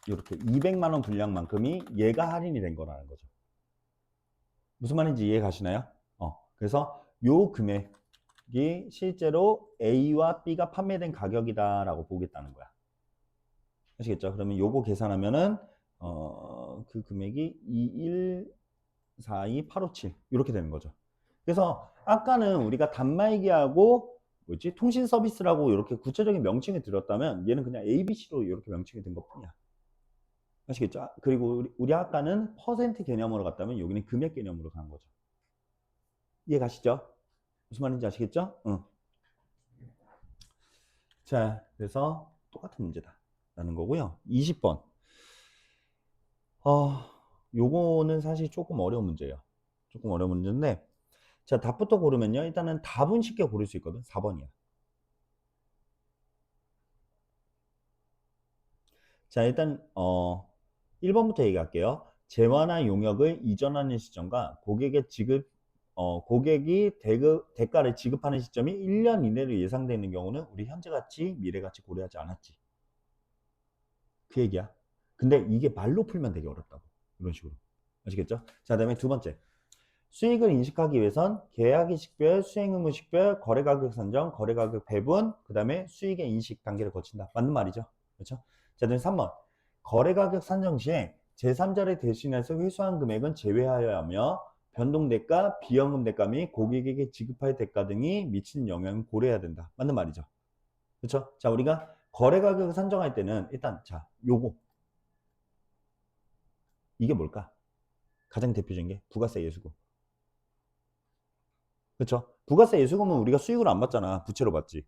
이렇게 200만 원 분량만큼이 얘가 할인이 된 거라는 거죠. 무슨 말인지 이해 가시나요? 그래서 요 금액이 실제로 A와 B가 판매된 가격이다라고 보겠다는 거야. 아시겠죠? 그러면 요거 계산하면은 그 금액이 2142857 이렇게 되는 거죠. 그래서 아까는 우리가 단말기하고 뭐지? 통신 서비스라고 이렇게 구체적인 명칭을 들었다면 얘는 그냥 ABC로 이렇게 명칭이 된 것뿐이야. 아시겠죠? 그리고 우리 아까는 퍼센트 개념으로 갔다면 여기는 금액 개념으로 가는 거죠. 이해 가시죠? 무슨 말인지 아시겠죠? 응. 자, 그래서 똑같은 문제다 라는 거고요. 20번. 요거는 사실 조금 어려운 문제예요. 조금 어려운 문제인데, 자, 답부터 고르면요. 일단은 답은 쉽게 고를 수 있거든. 4번이야. 자, 일단 1번부터 얘기할게요. 재화나 용역을 이전하는 시점과 고객이 대가를 지급하는 시점이 1년 이내로 예상되는 경우는 우리 현재가치, 미래가치 고려하지 않았지. 그 얘기야. 근데 이게 말로 풀면 되게 어렵다고. 이런 식으로. 아시겠죠? 자, 그다음에 두 번째. 수익을 인식하기 위해선 계약의 식별, 수행 의무 식별, 거래 가격 산정, 거래 가격 배분, 그 다음에 수익의 인식 단계를 거친다. 맞는 말이죠. 그렇죠? 자, 그다음 3번. 거래 가격 산정 시에 제3자를 대신해서 회수한 금액은 제외하여야 하며 변동 대가, 비연금 대가 및 고객에게 지급할 대가 등이 미치는 영향을 고려해야 된다. 맞는 말이죠. 그렇죠? 자, 우리가 거래 가격을 산정할 때는 일단 자, 요거 이게 뭘까? 가장 대표적인 게 부가세 예수금. 그렇죠? 부가세 예수금은 우리가 수익으로 안 받잖아. 부채로 받지.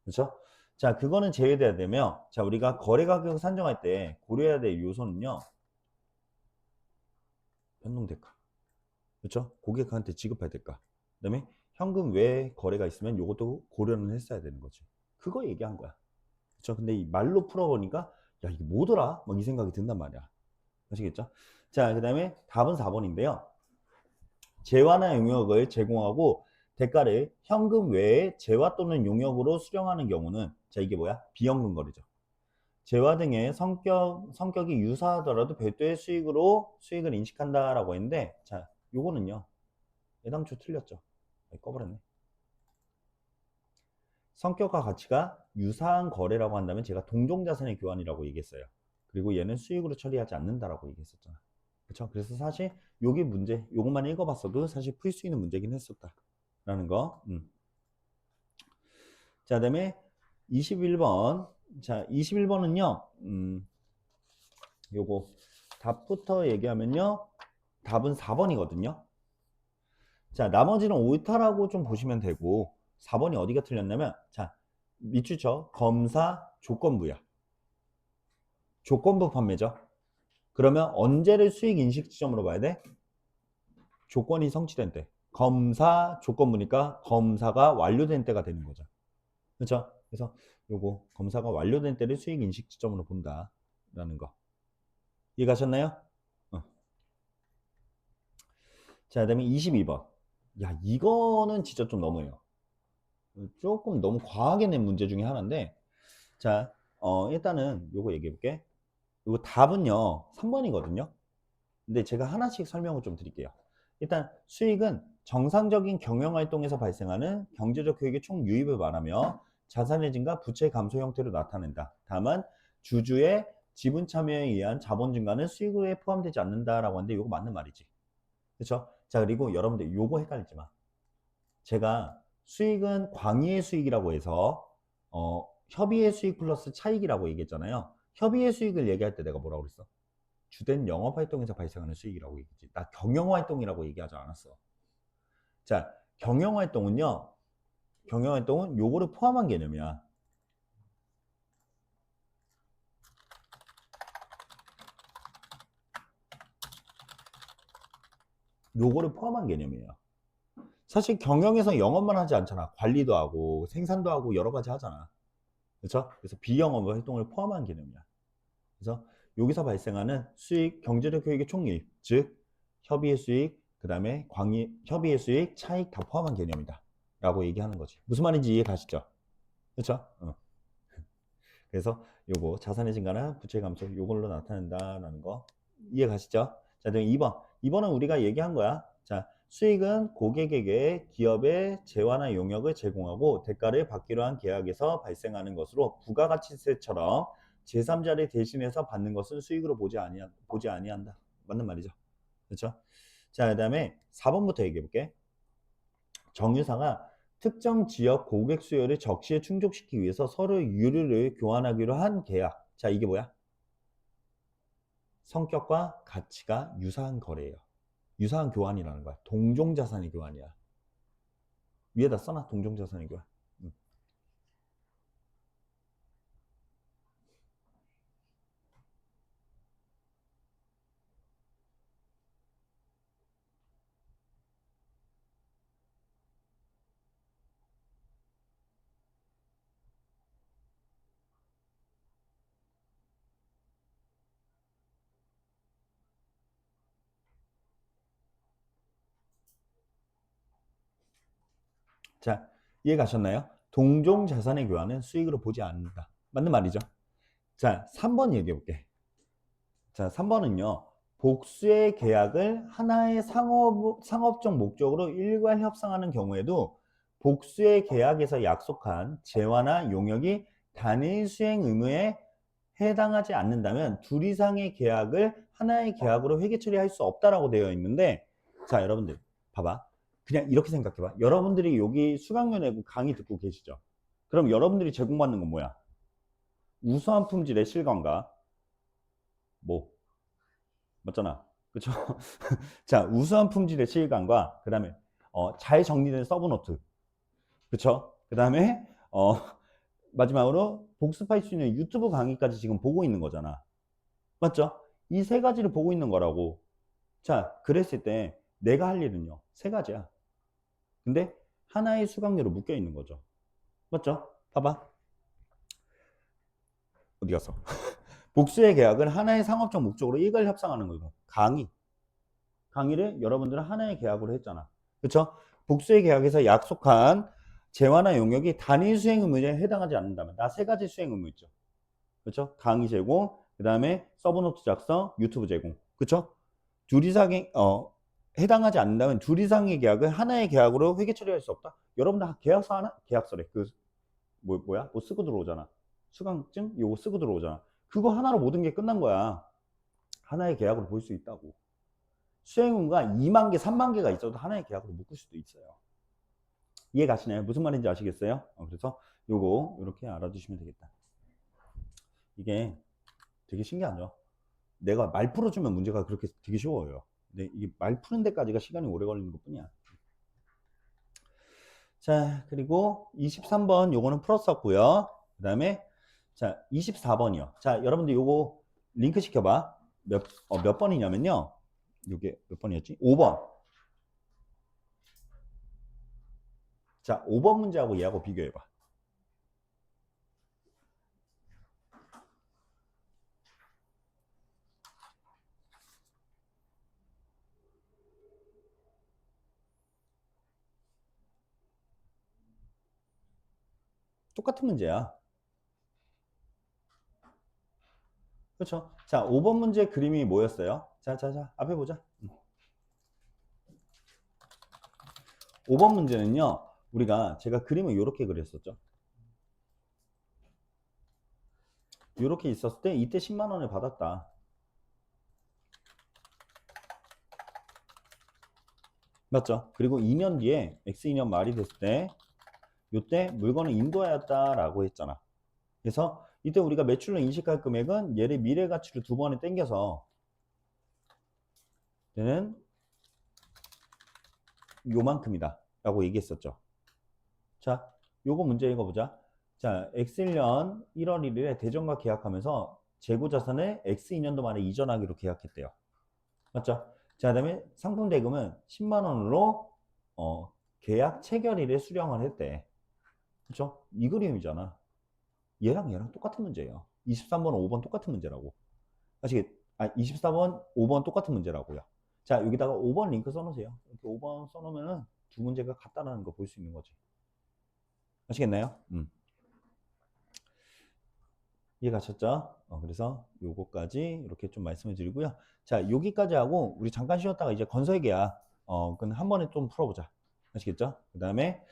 그렇죠? 자, 그거는 제외돼야 되며, 자, 우리가 거래 가격 산정할 때 고려해야 될 요소는요. 변동 대가. 그렇죠? 고객한테 지급할 대가. 그다음에 현금 외에 거래가 있으면 요것도 고려는 했어야 되는 거지. 그거 얘기한 거야. 그렇죠? 근데 이 말로 풀어보니까 야, 이게 뭐더라? 막 이 생각이 든단 말이야. 아시겠죠? 자, 그다음에 답은 4번인데요. 재화나 용역을 제공하고 대가를 현금 외에 재화 또는 용역으로 수령하는 경우는 자 이게 뭐야? 비현금 거래죠. 재화 등의 성격이 유사하더라도 별도의 수익을 인식한다라고 했는데 자 요거는요. 애당초 틀렸죠. 꺼버렸네. 성격과 가치가 유사한 거래라고 한다면 제가 동종자산의 교환이라고 얘기했어요. 그리고 얘는 수익으로 처리하지 않는다라고 얘기했었잖아. 그렇죠? 그래서 사실 요게 문제, 요것만 읽어봤어도 사실 풀 수 있는 문제긴 했었다라는 거. 자, 그다음에 21번. 자, 21번은요. 요거 답부터 얘기하면요. 답은 4번이거든요. 자, 나머지는 옳다라고 좀 보시면 되고 4번이 어디가 틀렸냐면 자, 밑줄쳐 검사 조건부야. 조건부 판매죠. 그러면 언제를 수익 인식 지점으로 봐야 돼? 조건이 성취된 때. 검사 조건부니까 검사가 완료된 때가 되는 거죠. 그렇죠? 그래서 요거 검사가 완료된 때를 수익 인식 지점으로 본다라는 거. 이해가셨나요? 자, 그다음에 22번. 야, 이거는 진짜 좀 너무해요. 조금 너무 과하게 낸 문제 중에 하나인데 자, 일단은 요거 얘기해 볼게. 요거 답은요. 3번이거든요. 근데 제가 하나씩 설명을 좀 드릴게요. 일단 수익은 정상적인 경영활동에서 발생하는 경제적 효익의 총 유입을 말하며 자산의 증가, 부채 감소 형태로 나타낸다. 다만 주주의 지분 참여에 의한 자본 증가는 수익에 포함되지 않는다라고 하는데 이거 맞는 말이지. 그렇죠? 자, 그리고 여러분들 요거 헷갈리지 마. 제가 수익은 광의의 수익이라고 해서 협의의 수익 플러스 차익이라고 얘기했잖아요. 협의의 수익을 얘기할 때 내가 뭐라고 그랬어? 주된 영업활동에서 발생하는 수익이라고 얘기했지. 나 경영활동이라고 얘기하지 않았어. 자, 경영활동은요. 경영활동은 요거를 포함한 개념이야. 요거를 포함한 개념이에요. 사실 경영에서 영업만 하지 않잖아. 관리도 하고 생산도 하고 여러 가지 하잖아. 그렇죠? 그래서 비영업 활동을 포함한 개념이야. 그래서 여기서 발생하는 수익, 경제적 효익의 총이익, 즉 협의의 수익, 그 다음에 협의의 수익, 차익 다 포함한 개념이다 라고 얘기하는 거지. 무슨 말인지 이해 가시죠? 그렇죠? 그래서 요거 자산의 증가나 부채 감소 요걸로 나타낸다라는 거 이해 가시죠? 자, 그럼 2번. 2번은 우리가 얘기한 거야. 자, 수익은 고객에게 기업의 재화나 용역을 제공하고 대가를 받기로 한 계약에서 발생하는 것으로 부가가치세처럼 제3자를 대신해서 받는 것은 수익으로 보지 아니한다. 맞는 말이죠. 그렇죠? 자, 그다음에 4번부터 얘기해 볼게. 정유사가 특정 지역 고객 수요를 적시에 충족시키기 위해서 서로 유류를 교환하기로 한 계약. 자, 이게 뭐야? 성격과 가치가 유사한 거래예요. 유사한 교환이라는 거야. 동종자산의 교환이야. 위에다 써놔. 동종자산의 교환. 자, 이해 가셨나요? 동종자산의 교환은 수익으로 보지 않는다. 맞는 말이죠. 자, 3번 얘기해 볼게. 자, 3번은요. 복수의 계약을 하나의 상업적 목적으로 일괄 협상하는 경우에도 복수의 계약에서 약속한 재화나 용역이 단일 수행 의무에 해당하지 않는다면 둘 이상의 계약을 하나의 계약으로 회계 처리할 수 없다라고 되어 있는데, 자, 여러분들 봐봐. 그냥 이렇게 생각해봐. 여러분들이 여기 수강료 내고 강의 듣고 계시죠? 그럼 여러분들이 제공받는 건 뭐야? 우수한 품질의 실감과 뭐 맞잖아. 그쵸? 자, 우수한 품질의 실감과 그 다음에 잘 정리된 서브노트. 그쵸? 그 다음에 마지막으로 복습할 수 있는 유튜브 강의까지 지금 보고 있는 거잖아. 맞죠? 이 세 가지를 보고 있는 거라고. 자, 그랬을 때 내가 할 일은요. 세 가지야. 근데 하나의 수강료로 묶여 있는 거죠. 맞죠? 봐봐. 어디 갔어? 복수의 계약은 하나의 상업적 목적으로 일괄 협상하는 거고. 강의를 여러분들은 하나의 계약으로 했잖아. 그렇죠? 복수의 계약에서 약속한 재화나 용역이 단일 수행 의무에 해당하지 않는다면 나 세 가지 수행 의무 있죠. 그렇죠? 강의 제공, 그다음에 서브노트 작성, 유튜브 제공. 그렇죠? 둘 이상의 해당하지 않는다면 둘 이상의 계약을 하나의 계약으로 회계 처리할 수 없다. 여러분들 계약서 하나 계약서래. 그 뭐야? 뭐 쓰고 들어오잖아. 수강증 요거 쓰고 들어오잖아. 그거 하나로 모든 게 끝난 거야. 하나의 계약으로 볼 수 있다고. 수행원가 2만 개, 3만 개가 있어도 하나의 계약으로 묶을 수도 있어요. 이해 가시나요? 무슨 말인지 아시겠어요? 그래서 요거 이렇게 알아두시면 되겠다. 이게 되게 신기하죠? 내가 말 풀어주면 문제가 그렇게 되게 쉬워요. 근데 이게 말 푸는 데까지가 시간이 오래 걸리는 것 뿐이야. 자, 그리고 23번 요거는 풀었었고요. 그 다음에 자, 24번이요. 자, 여러분들 요거 링크 시켜봐. 몇 번이냐면요. 요게 몇 번이었지? 5번. 자, 5번 문제하고 얘하고 비교해봐. 똑같은 문제야. 그렇죠? 자, 5번 문제 그림이 뭐였어요? 자, 앞에 보자. 5번 문제는요. 제가 그림을 이렇게 그렸었죠. 이렇게 있었을 때 이때 10만 원을 받았다. 맞죠? 그리고 2년 뒤에 X2년 말이 됐을 때 이때 물건을 인도하였다라고 했잖아. 그래서 이때 우리가 매출로 인식할 금액은 얘를 미래 가치로 두 번에 땡겨서 얘는 요만큼이다 라고 얘기했었죠. 자, 요거 문제 읽어보자. 자, X1년 1월 1일에 대전과 계약하면서 재고자산을 X2년도 만에 이전하기로 계약했대요. 맞죠? 자, 그다음에 상품 대금은 10만 원으로 계약 체결일에 수령을 했대. 그렇죠? 이 그림이잖아. 얘랑 똑같은 문제예요. 23번, 5번 똑같은 문제라고. 아시겠? 24번, 5번 똑같은 문제라고요. 자, 여기다가 5번 링크 써놓으세요. 이렇게 5번 써놓으면은 두 문제가 같다라는 거 볼 수 있는 거지. 아시겠나요? 이해 가셨죠? 그래서 요거까지 이렇게 좀 말씀을 드리고요. 자, 여기까지 하고 우리 잠깐 쉬었다가 이제 건설계약 그건 한 번에 좀 풀어보자. 아시겠죠? 그 다음에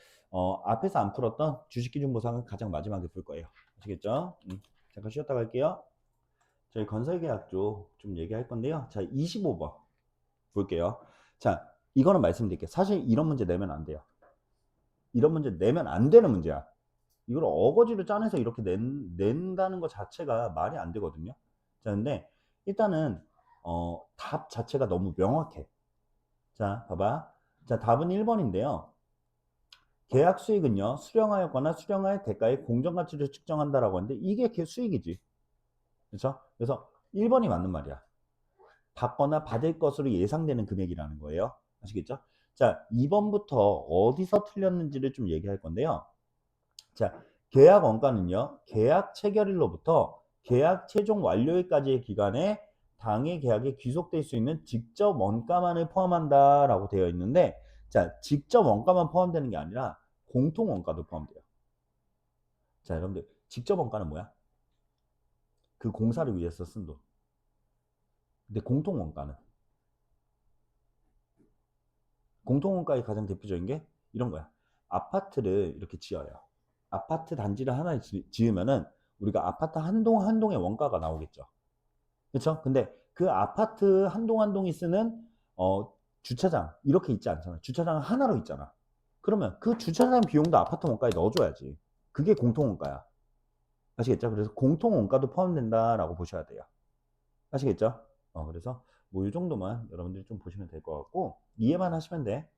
앞에서 안 풀었던 주식기준보상은 가장 마지막에 풀 거예요. 아시겠죠? 잠깐 쉬었다 갈게요. 저희 건설계약 쪽 좀 얘기할 건데요. 자, 25번 볼게요. 자, 이거는 말씀드릴게요. 사실 이런 문제 내면 안 돼요. 이런 문제 내면 안 되는 문제야. 이걸 어거지로 짜내서 이렇게 낸다는 것 자체가 말이 안 되거든요. 자, 근데 일단은 답 자체가 너무 명확해. 자, 봐봐. 자, 답은 1번인데요. 계약 수익은요, 수령하였거나 수령할 대가의 공정가치를 측정한다라고 하는데 이게 수익이지. 그렇죠? 그래서 1번이 맞는 말이야. 받거나 받을 것으로 예상되는 금액이라는 거예요. 아시겠죠? 자, 2번부터 어디서 틀렸는지를 좀 얘기할 건데요. 자, 계약 원가는요, 계약 체결일로부터 계약 최종 완료일까지의 기간에 당해 계약에 귀속될 수 있는 직접 원가만을 포함한다라고 되어 있는데, 자, 직접 원가만 포함되는 게 아니라 공통 원가도 포함돼요. 자, 여러분들, 직접 원가는 뭐야? 그 공사를 위해서 쓴 돈. 근데 공통 원가는? 공통 원가의 가장 대표적인 게 이런 거야. 아파트를 이렇게 지어요. 아파트 단지를 하나 지으면은 우리가 아파트 한 동 한 동의 원가가 나오겠죠. 그렇죠? 근데 그 아파트 한 동 한 동이 쓰는 주차장 이렇게 있지 않잖아. 주차장 하나로 있잖아. 그러면 그 주차장 비용도 아파트 원가에 넣어줘야지. 그게 공통 원가야. 아시겠죠? 그래서 공통 원가도 포함된다라고 보셔야 돼요. 아시겠죠? 그래서 뭐 이 정도만 여러분들이 좀 보시면 될 것 같고 이해만 하시면 돼.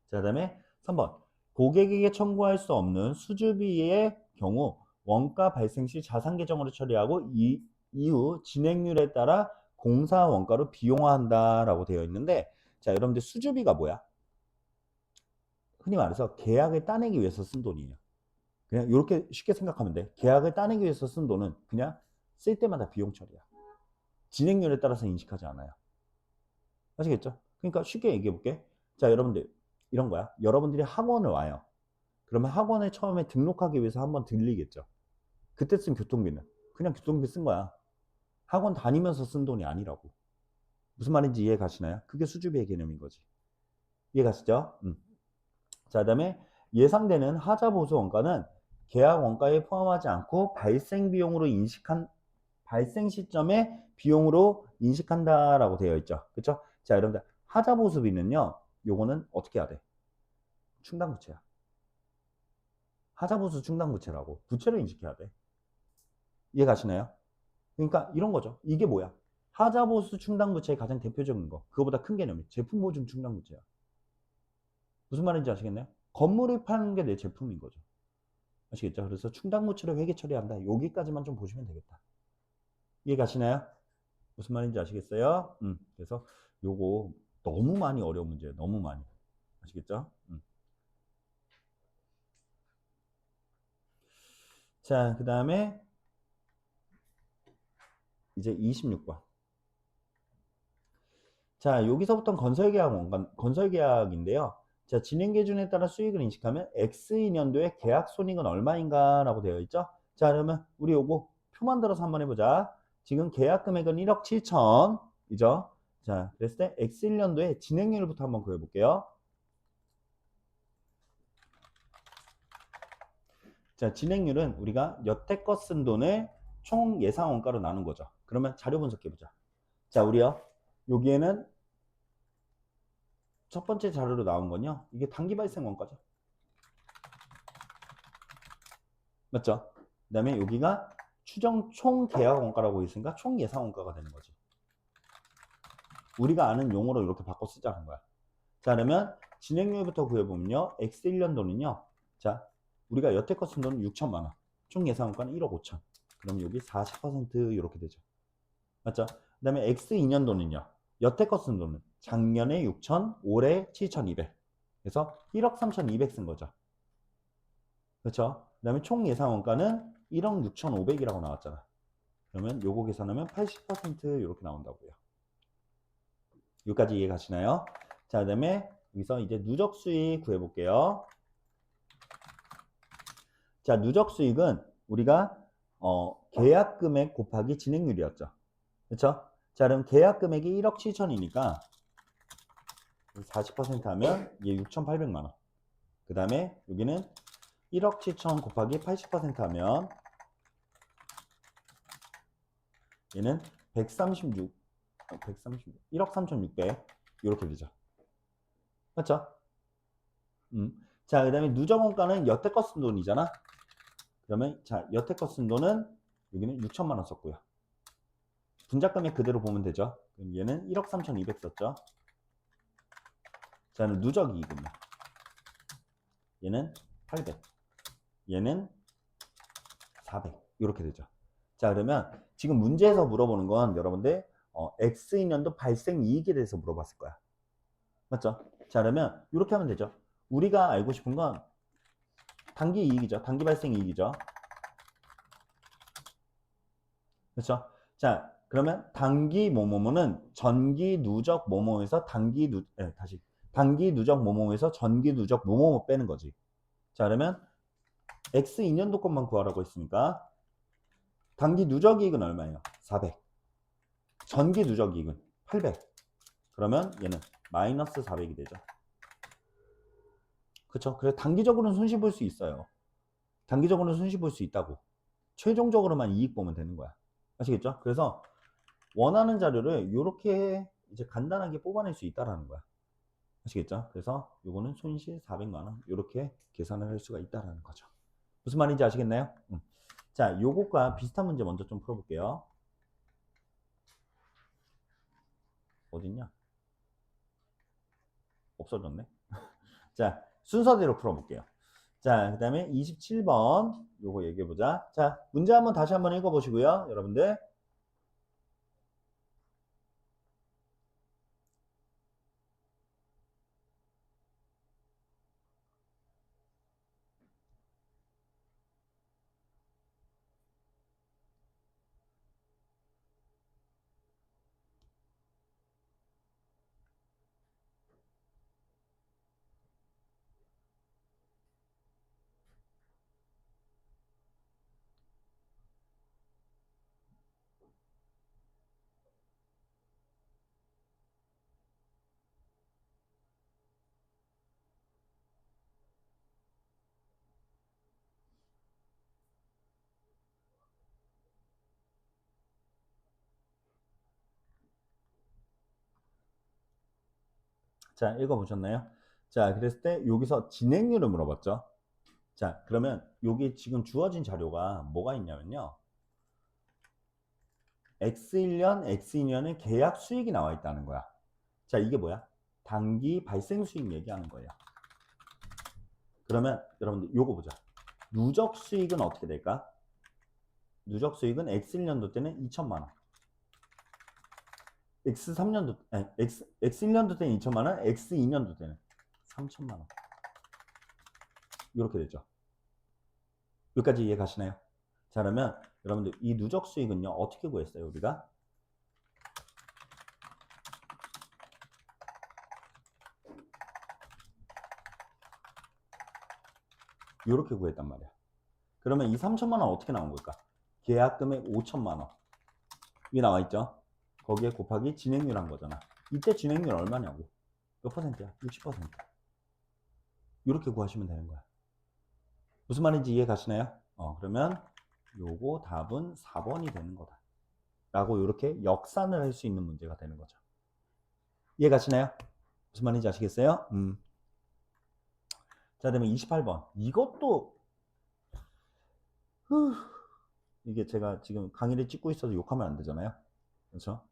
자, 그다음에 3번. 고객에게 청구할 수 없는 수주비의 경우 원가 발생 시 자산 계정으로 처리하고 이후 진행률에 따라 공사 원가로 비용화한다라고 되어 있는데, 자, 여러분들 수주비가 뭐야? 흔히 말해서 계약을 따내기 위해서 쓴 돈이에요. 그냥 이렇게 쉽게 생각하면 돼. 계약을 따내기 위해서 쓴 돈은 그냥 쓸 때마다 비용 처리야. 진행률에 따라서 인식하지 않아요. 아시겠죠? 그러니까 쉽게 얘기해 볼게. 자, 여러분들 이런 거야. 여러분들이 학원을 와요. 그러면 학원에 처음에 등록하기 위해서 한번 들리겠죠. 그때 쓴 교통비는 그냥 교통비 쓴 거야. 학원 다니면서 쓴 돈이 아니라고. 무슨 말인지 이해 가시나요? 그게 수주비의 개념인 거지. 이해 가시죠? 자, 그다음에 예상되는 하자 보수 원가는 계약 원가에 포함하지 않고 발생 비용으로 인식한 발생 시점에 비용으로 인식한다라고 되어 있죠. 그렇죠? 자, 여러분들 하자 보수비는요. 요거는 어떻게 해야 돼? 충당부채야. 하자 보수 충당부채라고. 부채로 인식해야 돼. 이해 가시나요? 그러니까 이런 거죠. 이게 뭐야? 하자보수 충당부채의 가장 대표적인 거. 그거보다 큰 개념이 제품 보증 충당부채야. 무슨 말인지 아시겠나요? 건물을 파는 게 내 제품인 거죠. 아시겠죠? 그래서 충당부채를 회계 처리한다. 여기까지만 좀 보시면 되겠다. 이해 가시나요? 무슨 말인지 아시겠어요? 그래서 요거 너무 많이 어려운 문제예요. 너무 많이. 아시겠죠? 자, 그 다음에 이제 26번. 자, 여기서부터는 건설계약인데요. 자, 진행기준에 따라 수익을 인식하면 X2년도에 계약 손익은 얼마인가 라고 되어 있죠. 자, 그러면 우리 요거 표 만들어서 한번 해보자. 지금 계약 금액은 1억 7천 이죠. 자, 그랬을 때 X1년도에 진행률부터 한번 구해볼게요. 자, 진행률은 우리가 여태껏 쓴 돈을 총 예상 원가로 나눈 거죠. 그러면 자료 분석해보자. 자, 우리요. 여기에는 첫 번째 자료로 나온 건요. 이게 단기 발생 원가죠. 맞죠? 그 다음에 여기가 추정 총 계약 원가라고 있으니까 총 예상 원가가 되는 거지. 우리가 아는 용어로 이렇게 바꿔 쓰자는 거야. 자, 그러면 진행료부터 구해보면요. X1년도는요. 자, 우리가 여태껏 쓴 돈은 6천만 원. 총 예상 원가는 1억 5천. 그럼 여기 40% 이렇게 되죠. 맞죠? 그 다음에 X2년도는요. 여태껏 쓴 돈은 작년에 6천, 올해 7,200. 그래서 1억 3,200 쓴 거죠. 그렇죠? 그 다음에 총 예상 원가는 1억 6,500이라고 나왔잖아. 그러면 요거 계산하면 80% 이렇게 나온다고요. 여기까지 이해 가시나요? 자, 그 다음에 여기서 이제 누적 수익 구해볼게요. 자, 누적 수익은 우리가 계약 금액 곱하기 진행률이었죠. 그렇죠? 자, 그럼 계약 금액이 1억 7천이니까 40% 하면 이게 6,800만 원. 그 다음에 여기는 1억 7천 곱하기 80% 하면 얘는 136, 1억 3,600 이렇게 되죠. 맞죠? 자, 그 다음에 누적 원가는 여태껏 쓴 돈이잖아. 그러면 자, 여태껏 쓴 돈은 여기는 6천만 원 썼고요. 분자 금액 그대로 보면 되죠. 그럼 얘는 1억 3,200 썼죠. 자, 누적 이익은요. 얘는 800, 얘는 400 이렇게 되죠. 자, 그러면 지금 문제에서 물어보는 건 여러분들 X인년도 발생 이익에 대해서 물어봤을 거야. 맞죠? 자, 그러면 이렇게 하면 되죠. 우리가 알고 싶은 건 단기 이익이죠. 단기 발생 이익이죠. 그렇죠? 자, 그러면 단기 뭐뭐뭐는 전기 누적 뭐뭐에서 단기 누적 뭐뭐에서 전기 누적 뭐뭐뭐 빼는 거지. 자, 그러면 X2년도 것만 구하라고 했으니까 단기 누적 이익은 얼마예요? 400. 전기 누적 이익은 800. 그러면 얘는 마이너스 400이 되죠. 그렇죠? 그래서 단기적으로는 손실 볼 수 있어요. 단기적으로는 손실 볼 수 있다고. 최종적으로만 이익 보면 되는 거야. 아시겠죠? 그래서 원하는 자료를 이렇게 이제 간단하게 뽑아낼 수 있다라는 거야. 아시겠죠? 그래서 요거는 손실 400만 원 이렇게 계산을 할 수가 있다라는 거죠. 무슨 말인지 아시겠나요? 자, 요것과 비슷한 문제 먼저 좀 풀어볼게요. 어딨냐? 없어졌네. 자, 순서대로 풀어볼게요. 자, 그 다음에 27번 요거 얘기해보자. 자, 문제 한번 다시 한번 읽어보시고요. 여러분들. 자, 읽어보셨나요? 자, 그랬을 때 여기서 진행률을 물어봤죠. 자, 그러면 여기 지금 주어진 자료가 뭐가 있냐면요. X1년, X2년의 계약 수익이 나와 있다는 거야. 자, 이게 뭐야? 단기 발생 수익 얘기하는 거예요. 그러면 여러분들 요거 보자. 누적 수익은 어떻게 될까? 누적 수익은 X1년도 때는 2천만 원. X3년도, 아니, X1년도 때는 2천만 원, X2년도 때는 3천만 원. 이렇게 되죠. 여기까지 이해 가시나요? 자, 그러면 여러분들 이 누적 수익은요, 어떻게 구했어요, 우리가? 이렇게 구했단 말이야. 그러면 이 3천만 원 어떻게 나온 걸까? 계약 금액 5천만 원. 이게 나와 있죠? 거기에 곱하기 진행률 한 거잖아. 이때 진행률 얼마냐고. 몇 퍼센트야? 60%. 이렇게 구하시면 되는 거야. 무슨 말인지 이해 가시나요? 그러면 요거 답은 4번이 되는 거다. 라고 이렇게 역산을 할 수 있는 문제가 되는 거죠. 이해 가시나요? 무슨 말인지 아시겠어요? 자, 그다음에 28번. 이것도 이게 제가 지금 강의를 찍고 있어서 욕하면 안 되잖아요. 그렇죠?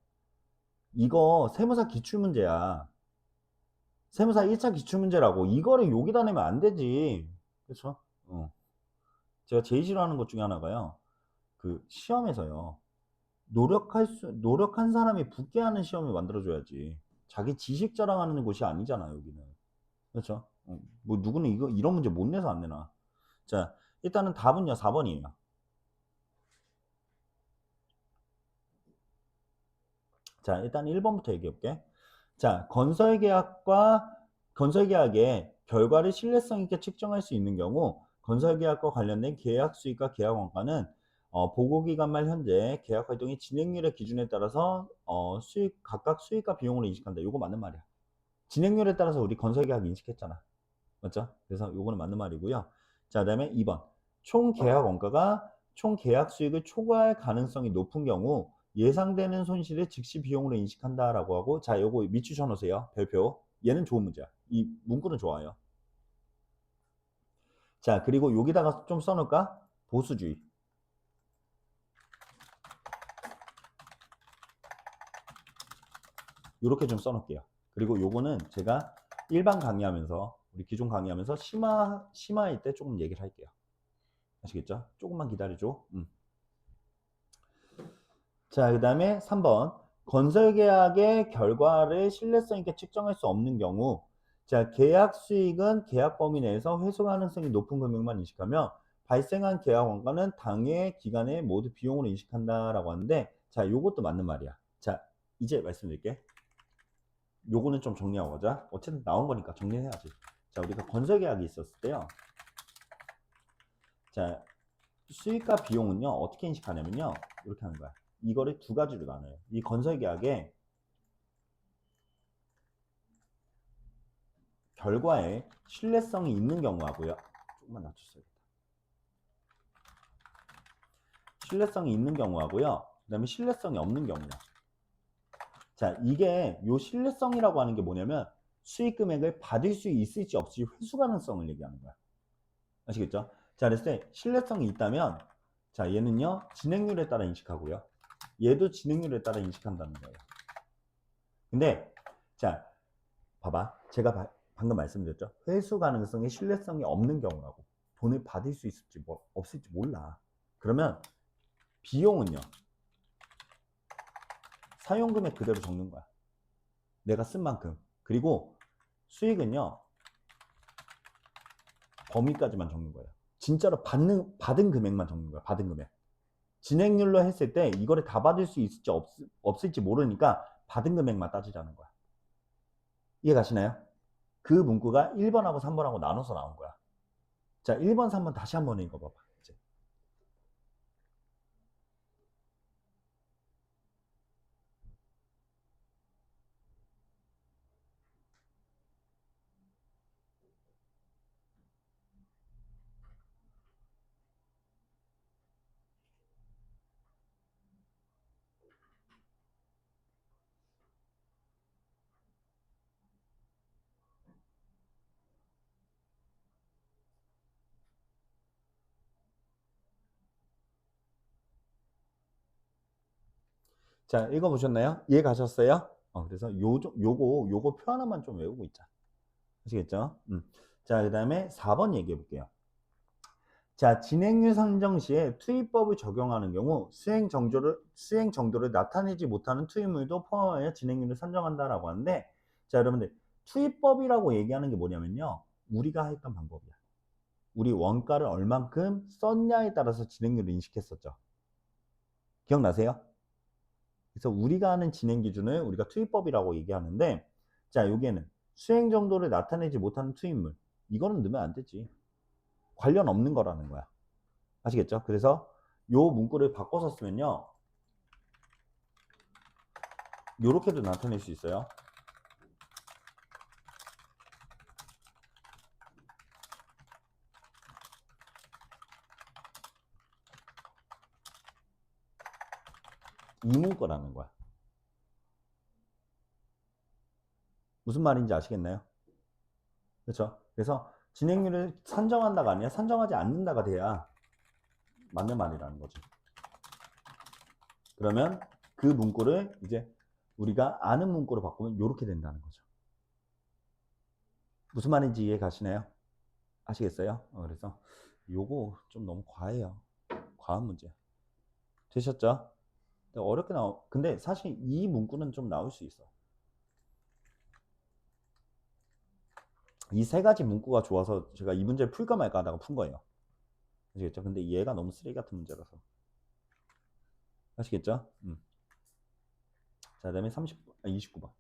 이거 세무사 기출문제야. 세무사 1차 기출문제라고. 이거를 여기다 내면 안 되지. 그렇죠? 제가 제일 싫어하는 것 중에 하나가요. 그 시험에서요. 노력한 사람이 붙게 하는 시험을 만들어줘야지. 자기 지식 자랑하는 곳이 아니잖아, 여기는. 그렇죠? 뭐 누구는 이런 문제 못 내서 안 내나. 자, 일단은 답은요, 4번이에요. 자, 일단 1번부터 얘기해 볼게. 자, 건설계약의 결과를 신뢰성 있게 측정할 수 있는 경우 건설계약과 관련된 계약 수익과 계약 원가는 보고기간 말 현재 계약 활동의 진행률의 기준에 따라서 각각 수익과 비용으로 인식한다. 요거 맞는 말이야. 진행률에 따라서 우리 건설계약 인식했잖아. 맞죠? 그래서 요거는 맞는 말이고요. 자, 그다음에 2번. 총 계약 원가가 총 계약 수익을 초과할 가능성이 높은 경우 예상되는 손실을 즉시 비용으로 인식한다라고 하고, 자, 요거 밑줄 쳐놓으세요. 별표. 얘는 좋은 문제야. 이 문구는 좋아요. 자, 그리고 여기다가 좀 써놓을까? 보수주의. 요렇게 좀 써놓을게요. 그리고 요거는 제가 일반 강의하면서, 우리 기존 강의하면서 심화일 때 조금 얘기를 할게요. 아시겠죠? 조금만 기다려줘. 자, 그 다음에 3번. 건설계약의 결과를 신뢰성 있게 측정할 수 없는 경우, 자, 계약 수익은 계약 범위 내에서 회수 가능성이 높은 금액만 인식하며 발생한 계약 원가는 당해 기간에 모두 비용으로 인식한다라고 하는데, 자, 요것도 맞는 말이야. 자, 이제 말씀드릴게. 요거는 좀 정리하고 가자. 어쨌든 나온 거니까 정리해야지. 자, 우리가 건설계약이 있었을 때요. 자, 수익과 비용은요, 어떻게 인식하냐면요. 이렇게 하는 거야. 이거를 두 가지로 나눠요. 이 건설계약의 결과에 신뢰성이 있는 경우하고요. 조금만 낮췄어야겠다. 신뢰성이 있는 경우하고요. 그 다음에 신뢰성이 없는 경우야. 자, 이게 요 신뢰성이라고 하는 게 뭐냐면 수익 금액을 받을 수 있을지 없을지 회수 가능성을 얘기하는 거야. 아시겠죠? 자, 그랬을 때 신뢰성이 있다면, 자, 얘는요, 진행률에 따라 인식하고요. 얘도 진행률에 따라 인식한다는 거예요. 근데, 자, 봐봐. 제가 방금 말씀드렸죠. 회수 가능성에 신뢰성이 없는 경우라고. 돈을 받을 수 있을지 없을지 몰라. 그러면 비용은요. 사용금액 그대로 적는 거야. 내가 쓴 만큼. 그리고 수익은요. 범위까지만 적는 거예요. 진짜로 받은 금액만 적는 거야. 받은 금액. 진행률로 했을 때 이거를 다 받을 수 있을지 없을지 모르니까 받은 금액만 따지자는 거야. 이해 가시나요? 그 문구가 1번하고 3번하고 나눠서 나온 거야. 자, 1번, 3번 다시 한번 읽어봐봐. 이제. 자, 읽어보셨나요? 이해 가셨어요? 그래서 요거 표 하나만 좀 외우고 있자. 아시겠죠? 자, 그 다음에 4번 얘기해 볼게요. 자, 진행률 산정 시에 투입법을 적용하는 경우 수행 정도를 나타내지 못하는 투입물도 포함하여 진행률을 산정한다라고 하는데, 자, 여러분들 투입법이라고 얘기하는 게 뭐냐면요. 우리가 했던 방법이야. 우리 원가를 얼만큼 썼냐에 따라서 진행률을 인식했었죠. 기억나세요? 그래서 우리가 하는 진행 기준을 우리가 투입법이라고 얘기하는데, 자, 여기에는 수행 정도를 나타내지 못하는 투입물, 이거는 넣으면 안 되지. 관련 없는 거라는 거야. 아시겠죠? 그래서 요 문구를 바꿔서 쓰면요, 요렇게도 나타낼 수 있어요. 이 문구라는 거야. 무슨 말인지 아시겠나요? 그렇죠? 그래서 진행률을 산정한다가 아니라 산정하지 않는다가 돼야 맞는 말이라는 거죠. 그러면 그 문구를 이제 우리가 아는 문구로 바꾸면 이렇게 된다는 거죠. 무슨 말인지 이해 가시나요? 아시겠어요? 그래서 요거 좀 너무 과해요. 과한 문제. 되셨죠? 어렵게 근데 사실 이 문구는 좀 나올 수 있어. 이 세 가지 문구가 좋아서 제가 이 문제를 풀까 말까 하다가 푼 거예요. 아시겠죠? 근데 얘가 너무 쓰레기 같은 문제라서. 아시겠죠? 자, 그 다음에 29번.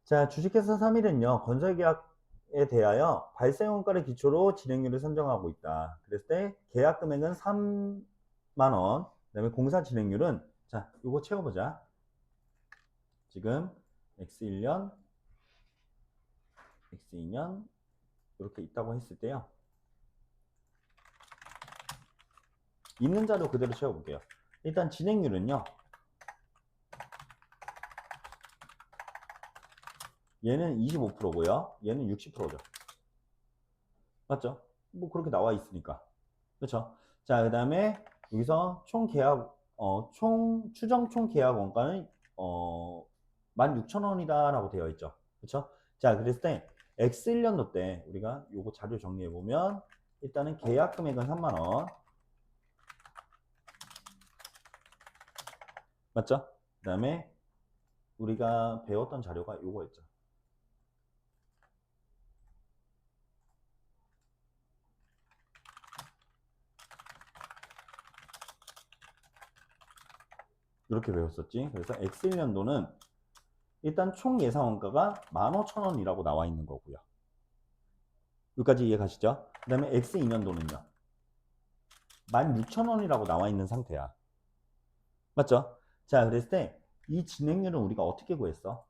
자, 주식회사 3일은요, 건설계약에 대하여 발생원가를 기초로 진행률을 선정하고 있다. 그랬을 때 계약 금액은 3만원, 그 다음에 공사 진행률은, 자, 요거 채워보자. 지금 X1년, X2년, 이렇게 있다고 했을 때요. 있는 자료 그대로 채워볼게요. 일단 진행률은요, 얘는 25%고요. 얘는 60%죠. 맞죠? 뭐 그렇게 나와 있으니까. 그렇죠? 자, 그 다음에 여기서 총 계약, 추정 총 계약 원가는 16,000원이다 라고 되어 있죠. 그렇죠? 자, 그랬을 때 X1년도 때 우리가 요거 자료 정리해 보면 일단은 계약 금액은 3만원. 맞죠? 그 다음에 우리가 배웠던 자료가 요거였죠. 이렇게 배웠었지. 그래서 X1년도는 일단 총 예상 원가가 15,000원이라고 나와 있는 거고요. 여기까지 이해 가시죠? 그 다음에 X2년도는요. 16,000원이라고 나와 있는 상태야. 맞죠? 자, 그랬을 때 이 진행률은 우리가 어떻게 구했어?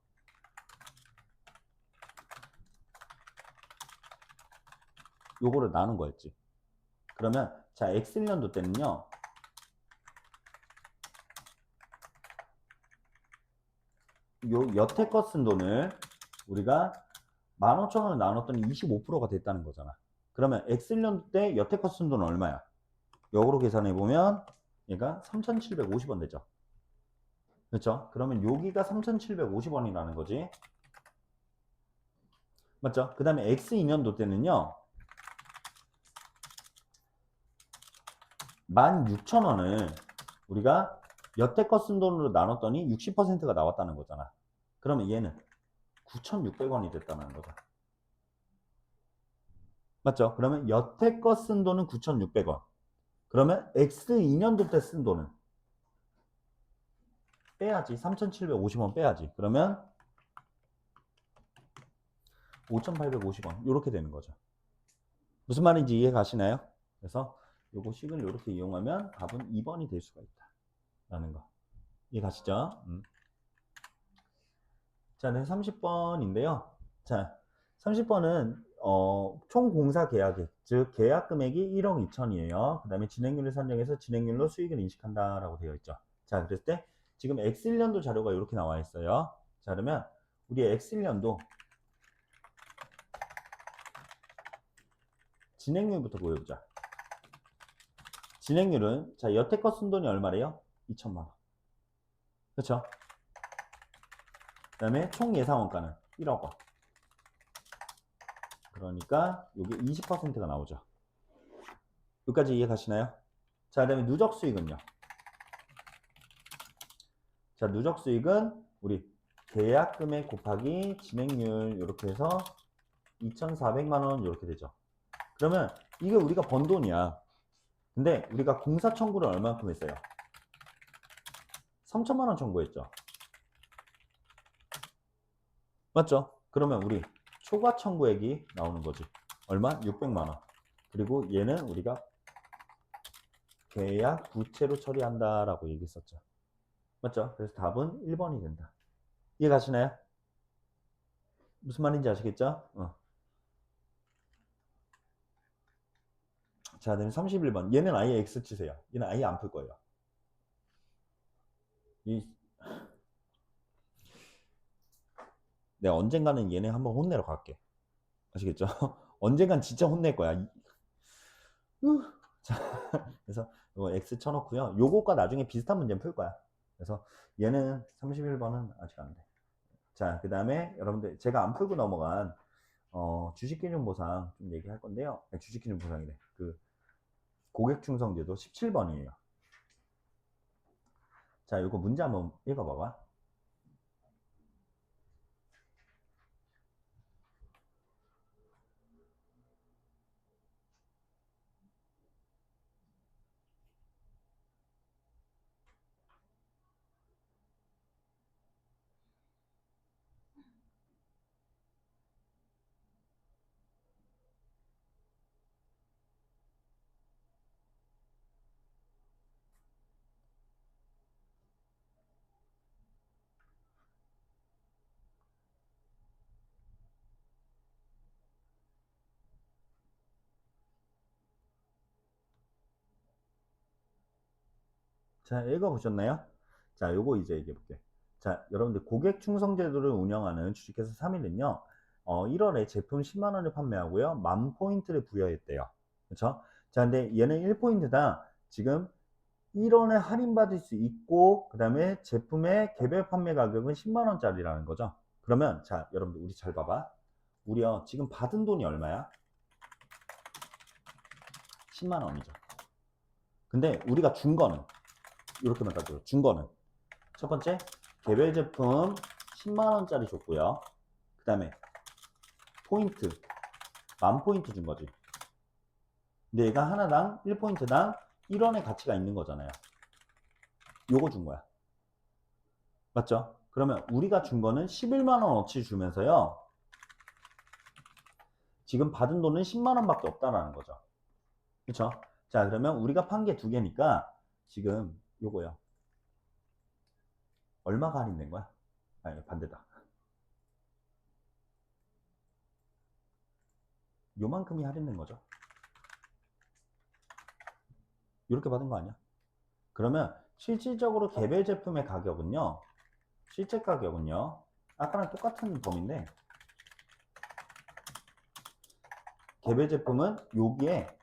요거를 나눈 거였지. 그러면 자, X1년도 때는요. 요 여태껏 쓴 돈을 우리가 15,000원을 나눴더니 25%가 됐다는 거잖아. 그러면 X1년도 때 여태껏 쓴 돈은 얼마야? 역으로 계산해 보면 얘가 3,750원 되죠. 그렇죠? 그러면 여기가 3,750원이라는 거지. 맞죠? 그 다음에 X2년도 때는요. 16,000원을 우리가 여태껏 쓴 돈으로 나눴더니 60%가 나왔다는 거잖아. 그러면 얘는 9,600원이 됐다는 거죠. 맞죠? 그러면 여태껏 쓴 돈은 9,600원. 그러면 X2년도 때 쓴 돈은 빼야지. 3,750원 빼야지. 그러면 5,850원. 이렇게 되는 거죠. 무슨 말인지 이해 가시나요? 그래서 요거 식을 이렇게 이용하면 답은 2번이 될 수가 있다. 라는 거. 이해 가시죠? 자, 네, 30번인데요. 자, 30번은 총 공사 계약액, 즉 계약 금액이 1억 2천이에요. 그 다음에 진행률을 산정해서 진행률로 수익을 인식한다라고 되어 있죠. 자, 그랬을 때 지금 X1년도 자료가 이렇게 나와 있어요. 자, 그러면 우리 X1년도 진행률부터 보여보자. 진행률은 자, 여태껏 쓴 돈이 얼마래요? 2천만 원. 그렇죠? 그 다음에 총 예상 원가는 1억 원. 그러니까 이게 20%가 나오죠. 여기까지 이해 가시나요? 자, 그 다음에 누적 수익은요. 자, 누적 수익은 우리 계약 금액 곱하기 진행률 이렇게 해서 2,400만 원 이렇게 되죠. 그러면 이게 우리가 번 돈이야. 근데 우리가 공사 청구를 얼마만큼 했어요? 3천만 원 청구했죠. 맞죠? 그러면 우리 초과 청구액이 나오는 거지. 얼마? 600만 원. 그리고 얘는 우리가 계약 부채로 처리한다라고 얘기했었죠. 맞죠? 그래서 답은 1번이 된다. 이해 가시나요? 무슨 말인지 아시겠죠? 자, 그다음에 31번. 얘는 아예 X 치세요. 얘는 아예 안 풀 거예요. 이 내가 언젠가는 얘네 한번 혼내러 갈게. 아시겠죠? 언젠간 진짜 혼낼 거야. 자, 그래서 이거 X 쳐놓고요. 요거과 나중에 비슷한 문제 풀 거야. 그래서 얘는 31번은 아직 안 돼. 자, 그 다음에 여러분들 제가 안 풀고 넘어간 주식기준 보상 좀 얘기할 건데요. 아니, 주식기준 보상이래. 그 고객충성제도 17번이에요. 자, 요거 문제 한번 읽어봐봐. 자, 읽어보셨나요? 자, 요거 이제 얘기해 볼게요. 자, 여러분들 고객 충성 제도를 운영하는 주식회사 3일은요, 1월에 제품 10만 원을 판매하고요, 10,000포인트를 부여했대요. 그렇죠? 자, 근데 얘는 1포인트당 지금 1원에 할인받을 수 있고, 그 다음에 제품의 개별 판매 가격은 10만 원짜리라는 거죠. 그러면, 자, 여러분들 우리 잘 봐봐. 우리요, 지금 받은 돈이 얼마야? 10만 원이죠. 근데 우리가 준 거는, 이렇게만 따져요. 준 거는. 첫 번째, 개별 제품 10만원짜리 줬고요. 그 다음에 포인트, 10,000포인트 준 거지. 근데 얘가 하나당 1포인트당 1원의 가치가 있는 거잖아요. 요거 준 거야. 맞죠? 그러면 우리가 준 거는 11만원어치 주면서요. 지금 받은 돈은 10만원밖에 없다라는 거죠. 그쵸? 자, 그러면 우리가 판 게 두 개니까 지금 요거요. 얼마가 할인된 거야? 아니, 반대다. 요만큼이 할인된 거죠. 이렇게 받은 거 아니야? 그러면 실질적으로 개별 제품의 가격은요, 실제 가격은요, 아까랑 똑같은 범위인데, 개별 제품은 여기에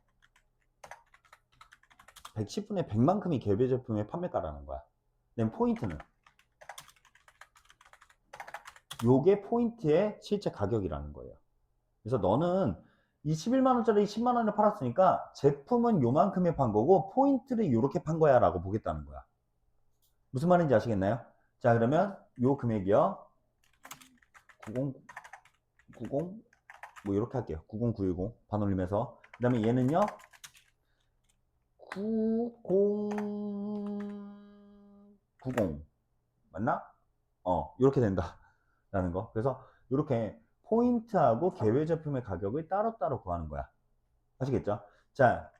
110분의 100만큼이 개별 제품의 판매가라는 거야. 그다음 포인트는 요게 포인트의 실제 가격이라는 거예요. 그래서 너는 이 11만원짜리 10만원에 팔았으니까 제품은 요만큼에 판 거고 포인트를 요렇게 판 거야 라고 보겠다는 거야. 무슨 말인지 아시겠나요? 자, 그러면 요 금액이요, 90, 뭐 이렇게 할게요. 90910 반올림해서. 그 다음에 얘는요, 9090 맞나? 이렇게 된다 라는 거. 그래서 이렇게 포인트하고 개별 제품의 가격을 따로따로 구하는 거야. 아시겠죠? 자,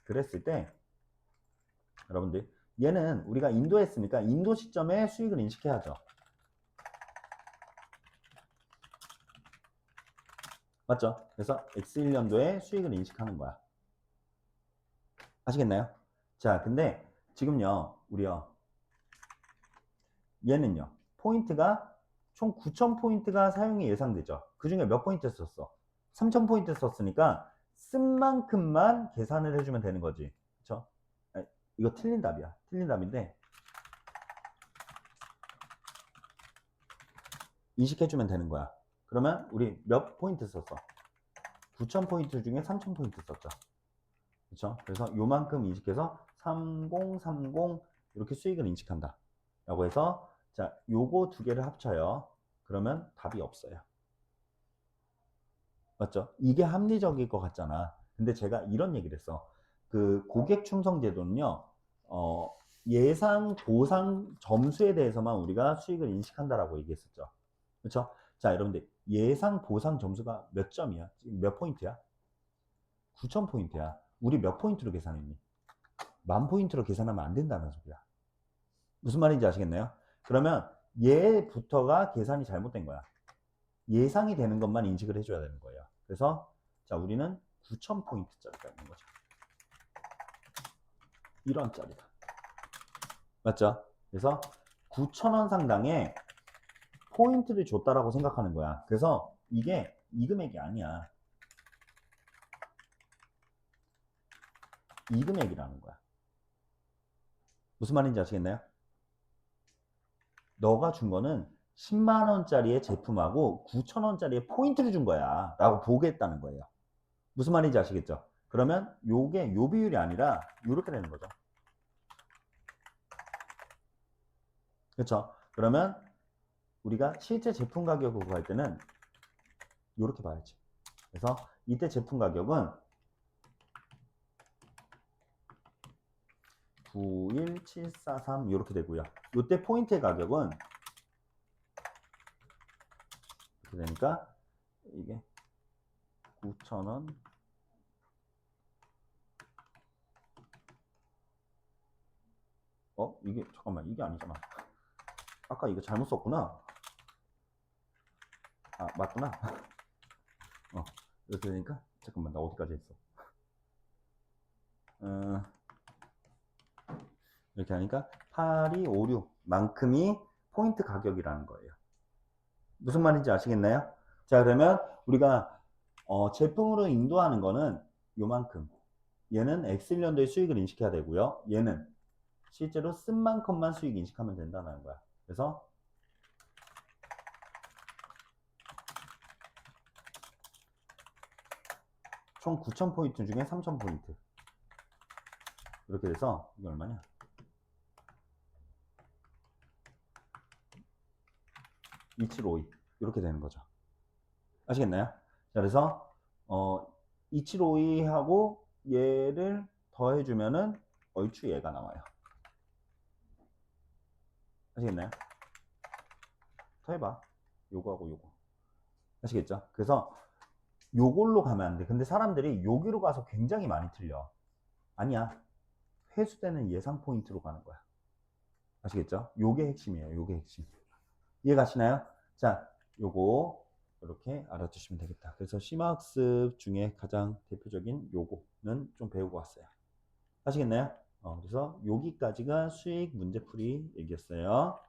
그랬을 때 여러분들, 얘는 우리가 인도 했으니까 인도 시점에 수익을 인식해야죠. 맞죠? 그래서 X1년도에 수익을 인식하는 거야. 아시겠나요? 자, 근데 지금요, 우리요, 얘는요, 포인트가 총 9,000포인트가 사용이 예상되죠. 그 중에 몇 포인트 썼어? 3,000포인트 썼으니까 쓴 만큼만 계산을 해주면 되는 거지. 그쵸? 이거 틀린 답이야. 틀린 답인데 인식해주면 되는 거야. 그러면 우리 몇 포인트 썼어? 9,000포인트 중에 3,000포인트 썼죠. 그쵸? 그래서 요만큼 인식해서 3030 이렇게 수익을 인식한다 라고 해서, 자, 요거 두 개를 합쳐요. 그러면 답이 없어요. 맞죠? 이게 합리적일 것 같잖아. 근데 제가 이런 얘기를 했어. 그 고객 충성 제도는요, 예상 보상 점수에 대해서만 우리가 수익을 인식한다라고 얘기했었죠. 그렇죠? 자, 여러분들, 예상 보상 점수가 몇 점이야? 지금 몇 포인트야? 9,000포인트야. 우리 몇 포인트로 계산했니? 10,000포인트로 계산하면 안 된다는 소리야. 무슨 말인지 아시겠나요? 그러면 얘부터가 계산이 잘못된 거야. 예상이 되는 것만 인식을 해줘야 되는 거예요. 그래서 자, 우리는 9,000포인트짜리가 있는 거죠. 1원짜리가. 맞죠? 그래서 9,000원 상당의 포인트를 줬다라고 생각하는 거야. 그래서 이게 이 금액이 아니야. 이 금액이라는 거야. 무슨 말인지 아시겠나요? 너가 준 거는 10만 원짜리의 제품하고 9천 원짜리의 포인트를 준 거야 라고 보겠다는 거예요. 무슨 말인지 아시겠죠? 그러면 요게 요 비율이 아니라 요렇게 되는 거죠. 그렇죠? 그러면 우리가 실제 제품 가격으로 갈 때는 요렇게 봐야지. 그래서 이때 제품 가격은 91743 이렇게 되고요. 이때 포인트의 가격은 이렇게 되니까 이게 9,000원 이게 잠깐만 이게 아니잖아. 아까 이거 잘못 썼구나. 아 맞구나. 이렇게 되니까 잠깐만 나 어디까지 했어? 이렇게 하니까 8256만큼이 포인트 가격이라는 거예요. 무슨 말인지 아시겠나요? 자 그러면 우리가 제품으로 인도하는 거는 요만큼, 얘는 X년도의 수익을 인식해야 되고요, 얘는 실제로 쓴 만큼만 수익 인식하면 된다는 거야. 그래서 총 9,000포인트 중에 3,000포인트 이렇게 돼서 이게 얼마냐? 2752 이렇게 되는 거죠. 아시겠나요? 자, 그래서 2752하고 얘를 더해주면은 얼추 얘가 나와요. 아시겠나요? 더해봐. 요거하고 요거. 아시겠죠? 그래서 요걸로 가면 안 돼. 근데 사람들이 여기로 가서 굉장히 많이 틀려. 아니야. 회수되는 예상 포인트로 가는 거야. 아시겠죠? 요게 핵심이에요. 요게 핵심. 이해 가시나요? 자, 요거 이렇게 알아두시면 되겠다. 그래서 심화학습 중에 가장 대표적인 요거는 좀 배우고 왔어요. 아시겠나요? 그래서 여기까지가 수익 문제풀이 얘기였어요.